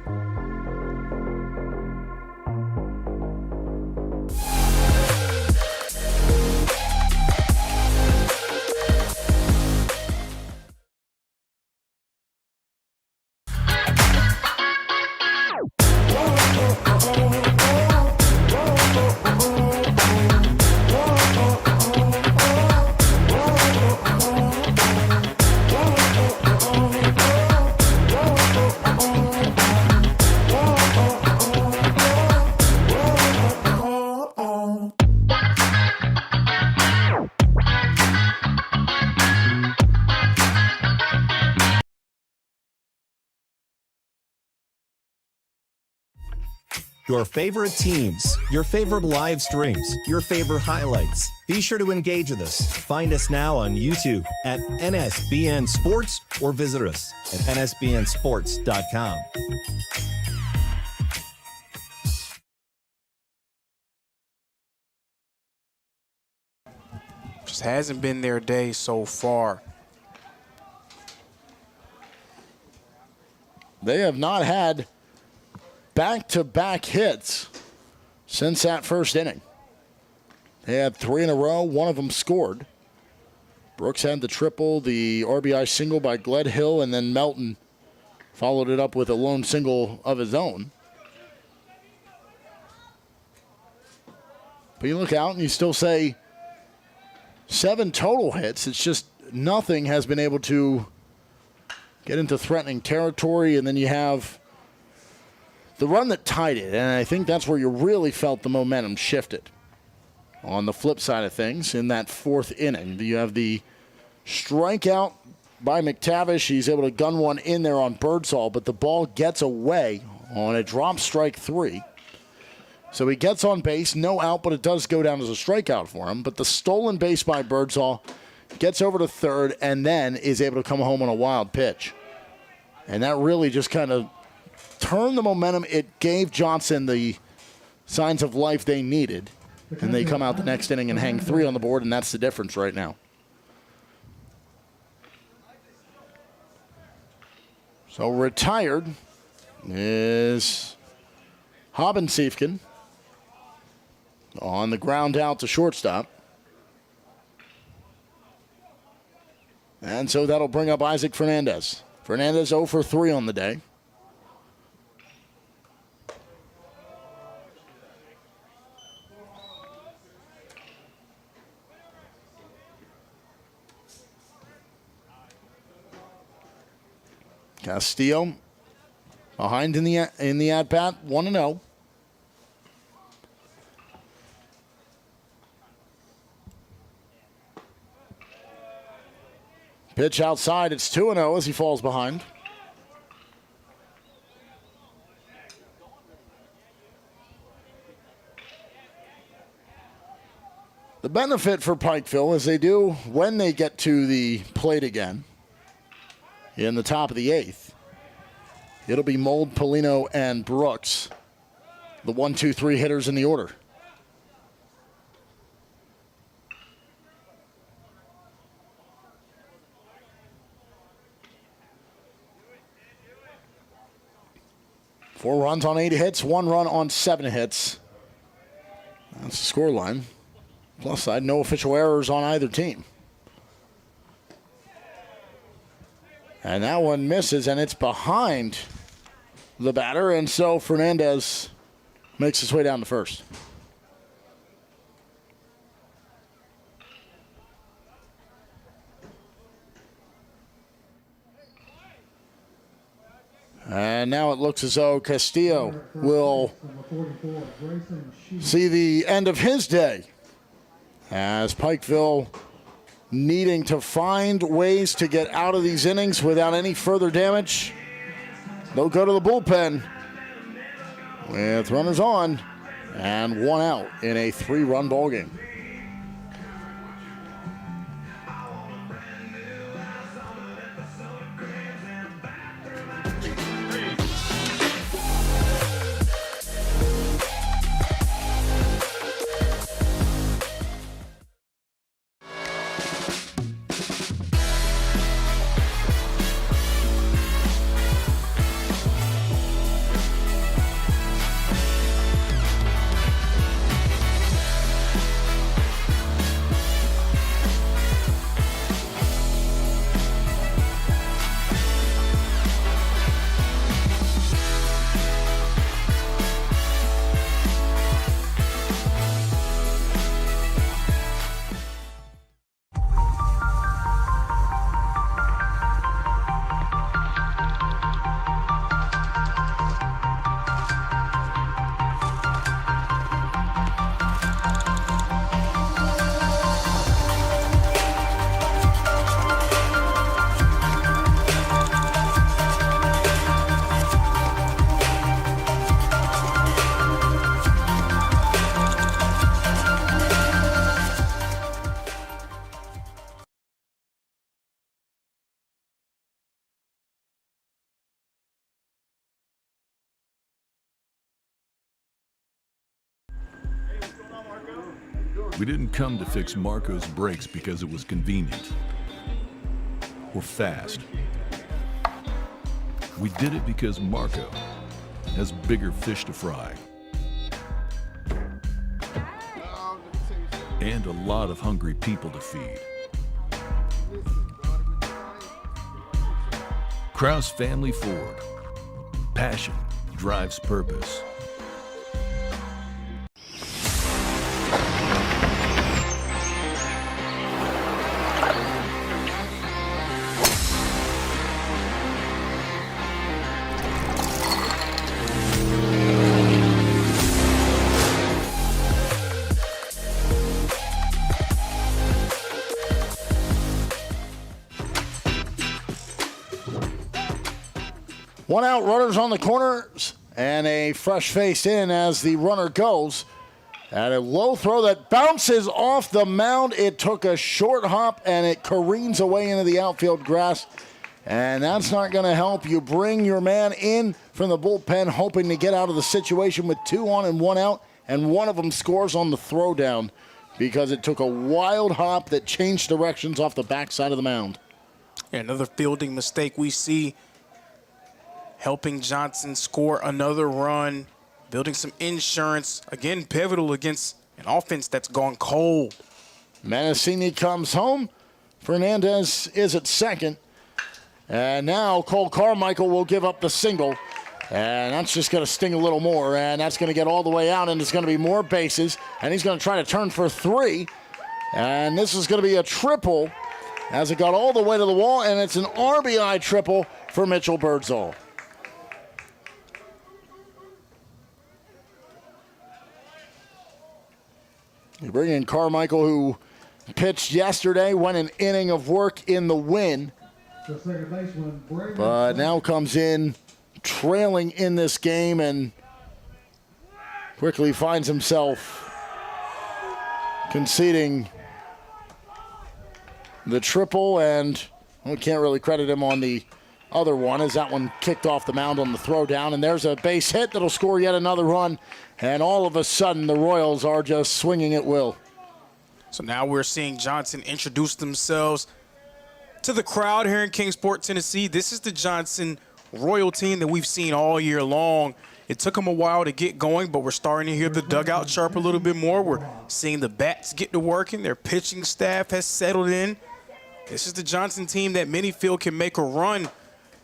Your favorite teams, your favorite live streams, your favorite highlights. Be sure to engage with us. Find us now on YouTube at NSBN Sports or visit us at nsbnsports.com. Just hasn't been their day so far. They have not had back-to-back hits since that first inning. They had 3 in a row. One of them scored. Brooks had the triple, the RBI single by Gled Hill, and then Melton followed it up with a lone single of his own. But you look out and you still say 7 total hits. It's just nothing has been able to get into threatening territory, and then you have the run that tied it, and I think that's where you really felt the momentum shifted. On the flip side of things, in that 4th inning, you have the strikeout by McTavish. He's able to gun one in there on Birdsall, but the ball gets away on a drop strike 3. So he gets on base, no out, but it does go down as a strikeout for him. But the stolen base by Birdsall gets over to third and then is able to come home on a wild pitch. And that really just kind of turned the momentum. It gave Johnson the signs of life they needed. And they come out the next inning and hang 3 on the board, and that's the difference right now. So retired is Hobensiefken on the ground out to shortstop. And so that'll bring up Isaac Fernandez. Fernandez 0 for 3 on the day. Castillo behind in the at-bat, 1-0. Pitch outside, it's 2-0 as he falls behind. The benefit for Pikeville is they do, when they get to the plate again, in the top of the 8th, it'll be Mold, Polino, and Brooks, the 1, 2, 3 hitters in the order. Four runs on 8 hits, 1 run on 7 hits. That's the scoreline. Plus side, no official errors on either team. And that one misses, and it's behind the batter, and so Fernandez makes his way down to first. And now it looks as though Castillo will see the end of his day, as Pikeville needing to find ways to get out of these innings without any further damage. They'll go to the bullpen with runners on and 1 out in a 3-run ball game. We didn't come to fix Marco's brakes because it was convenient or fast. We did it because Marco has bigger fish to fry and a lot of hungry people to feed. Kraus Family Ford. Passion drives purpose. One out, runners on the corners, and a fresh face in as the runner goes. And a low throw that bounces off the mound. It took a short hop, and it careens away into the outfield grass. And that's not going to help. You bring your man in from the bullpen, hoping to get out of the situation with 2 on and 1 out, and one of them scores on the throwdown because it took a wild hop that changed directions off the backside of the mound. Another fielding mistake we see, helping Johnson score another run, building some insurance, again pivotal against an offense that's gone cold. Mancini comes home. Fernandez is at second. And now Cole Carmichael will give up the single. And that's just going to sting a little more. And that's going to get all the way out, and it's going to be more bases. And he's going to try to turn for 3. And this is going to be a triple as it got all the way to the wall, and it's an RBI triple for Mitchell Birdsall. You bring in Carmichael, who pitched yesterday, went an inning of work in the win, but now comes in trailing in this game and quickly finds himself conceding the triple, and we can't really credit him on the other one as that one kicked off the mound on the throwdown, and there's a base hit that'll score yet another run, and all of a sudden the Royals are just swinging at will. So now we're seeing Johnson introduce themselves to the crowd here in Kingsport, Tennessee. This is the Johnson Royal team that we've seen all year long. It took them a while to get going, but we're starting to hear the dugout chirp a little bit more. We're seeing the bats get to working. Their pitching staff has settled in. This is the Johnson team that many feel can make a run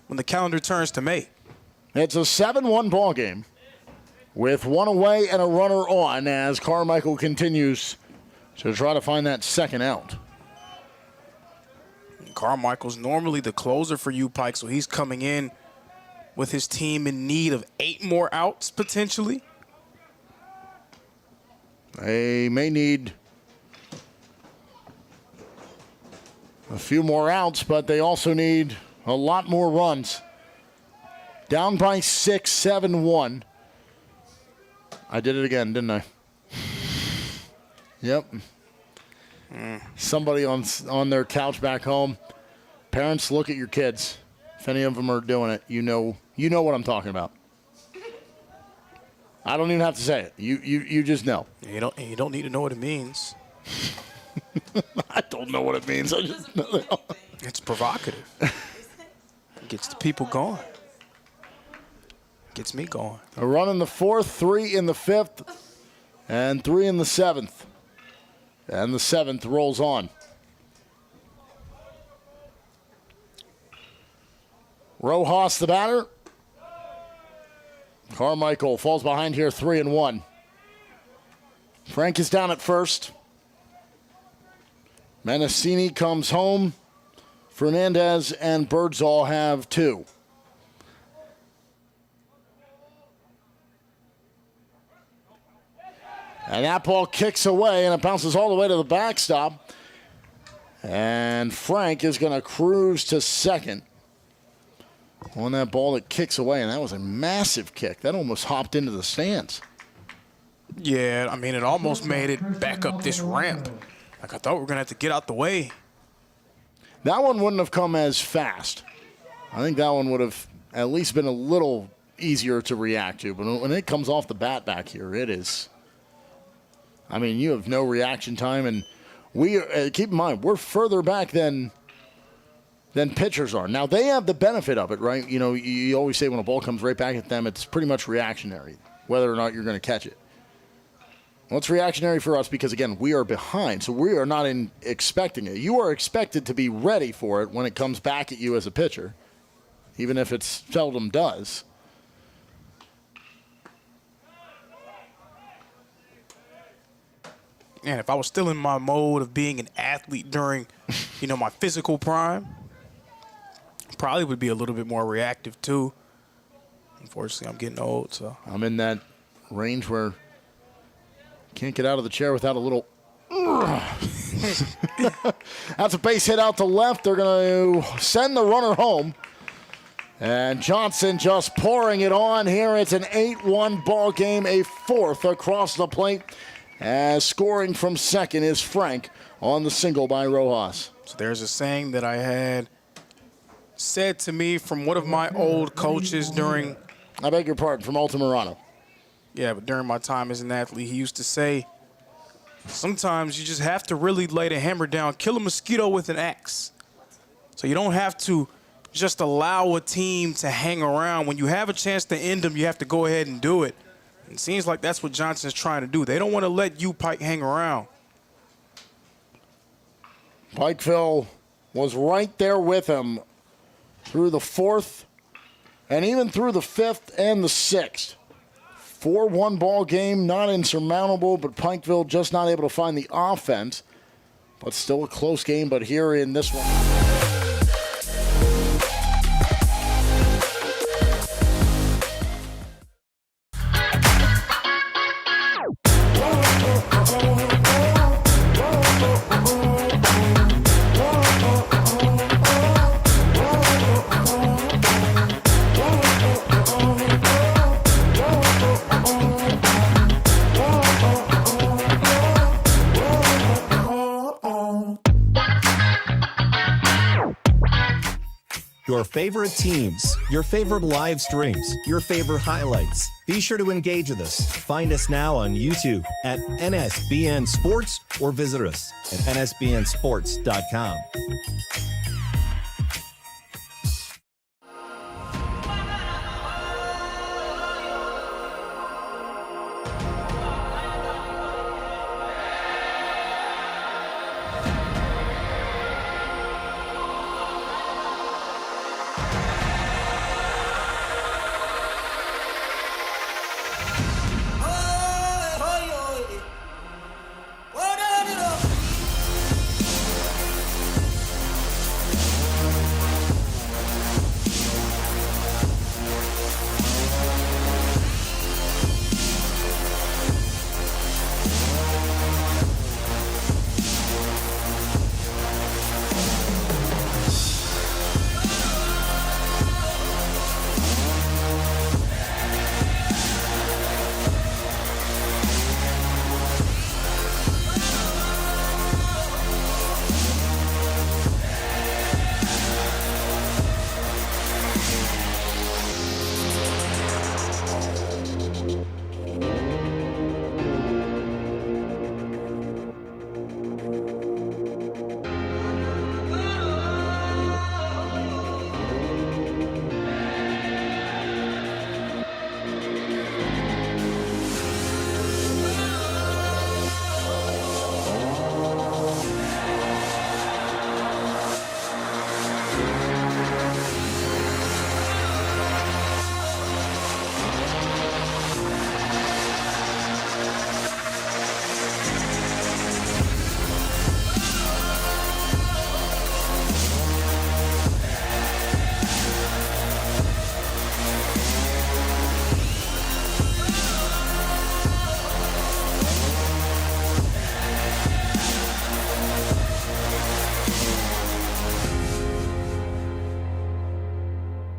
when the calendar turns to May. It's a 7-1 ball game with 1 away and a runner on as Carmichael continues to try to find that second out. Carmichael's normally the closer for you, Pike, so he's coming in with his team in need of 8 more outs potentially. They may need a few more outs, but they also need a lot more runs. Down by 6, 7-1. I did it again, didn't I? Yep. Somebody on their couch back home. Parents, look at your kids. If any of them are doing it, you know what I'm talking about. I don't even have to say it. You just know. You don't need to know what it means. I don't know what it means. I just know that. It's provocative. It gets the people going. Gets me going. A run in the 4th, 3 in the 5th, and 3 in the 7th. And the 7th rolls on. Rojas, the batter. Carmichael falls behind here, 3-1. Frank is down at first. Mancini comes home. Fernandez and Birdsall have 2. And that ball kicks away, and it bounces all the way to the backstop. And Frank is going to cruise to second on that ball that kicks away, and that was a massive kick. That almost hopped into the stands. Yeah, I mean, it almost made it back up this ramp. Like, I thought we were going to have to get out the way. That one wouldn't have come as fast. I think that one would have at least been a little easier to react to. But when it comes off the bat back here, it is I mean, you have no reaction time, and we keep in mind we're further back than pitchers are. Now they have the benefit of it, right? You know, you always say when a ball comes right back at them, it's pretty much reactionary, whether or not you're going to catch it. Well, it's reactionary for us because, again, we are behind, so we are not expecting it. You are expected to be ready for it when it comes back at you as a pitcher, even if it seldom does. And if I was still in my mode of being an athlete during, my physical prime, probably would be a little bit more reactive too. Unfortunately, I'm getting old, so. I'm in that range where can't get out of the chair without a little. That's a base hit out to left. They're going to send the runner home. And Johnson just pouring it on here. It's an 8-1 ball game, a fourth across the plate. As scoring from second is Frank on the single by Rojas. So there's a saying that I had said to me from one of my old coaches during. I beg your pardon, from Altamirano. Yeah, but during my time as an athlete, he used to say, sometimes you just have to really lay the hammer down, kill a mosquito with an axe. So you don't have to just allow a team to hang around. When you have a chance to end them, you have to go ahead and do it. It seems like that's what Johnson's trying to do. They don't want to let you, Pike, hang around. Pikeville was right there with him through the fourth and even through the fifth and the sixth. 4-1 ball game, not insurmountable, but Pikeville just not able to find the offense. But still a close game, but here in this one. Your favorite teams, your favorite live streams, your favorite highlights. Be sure to engage with us. Find us now on YouTube at NSBN Sports or visit us at nsbnsports.com.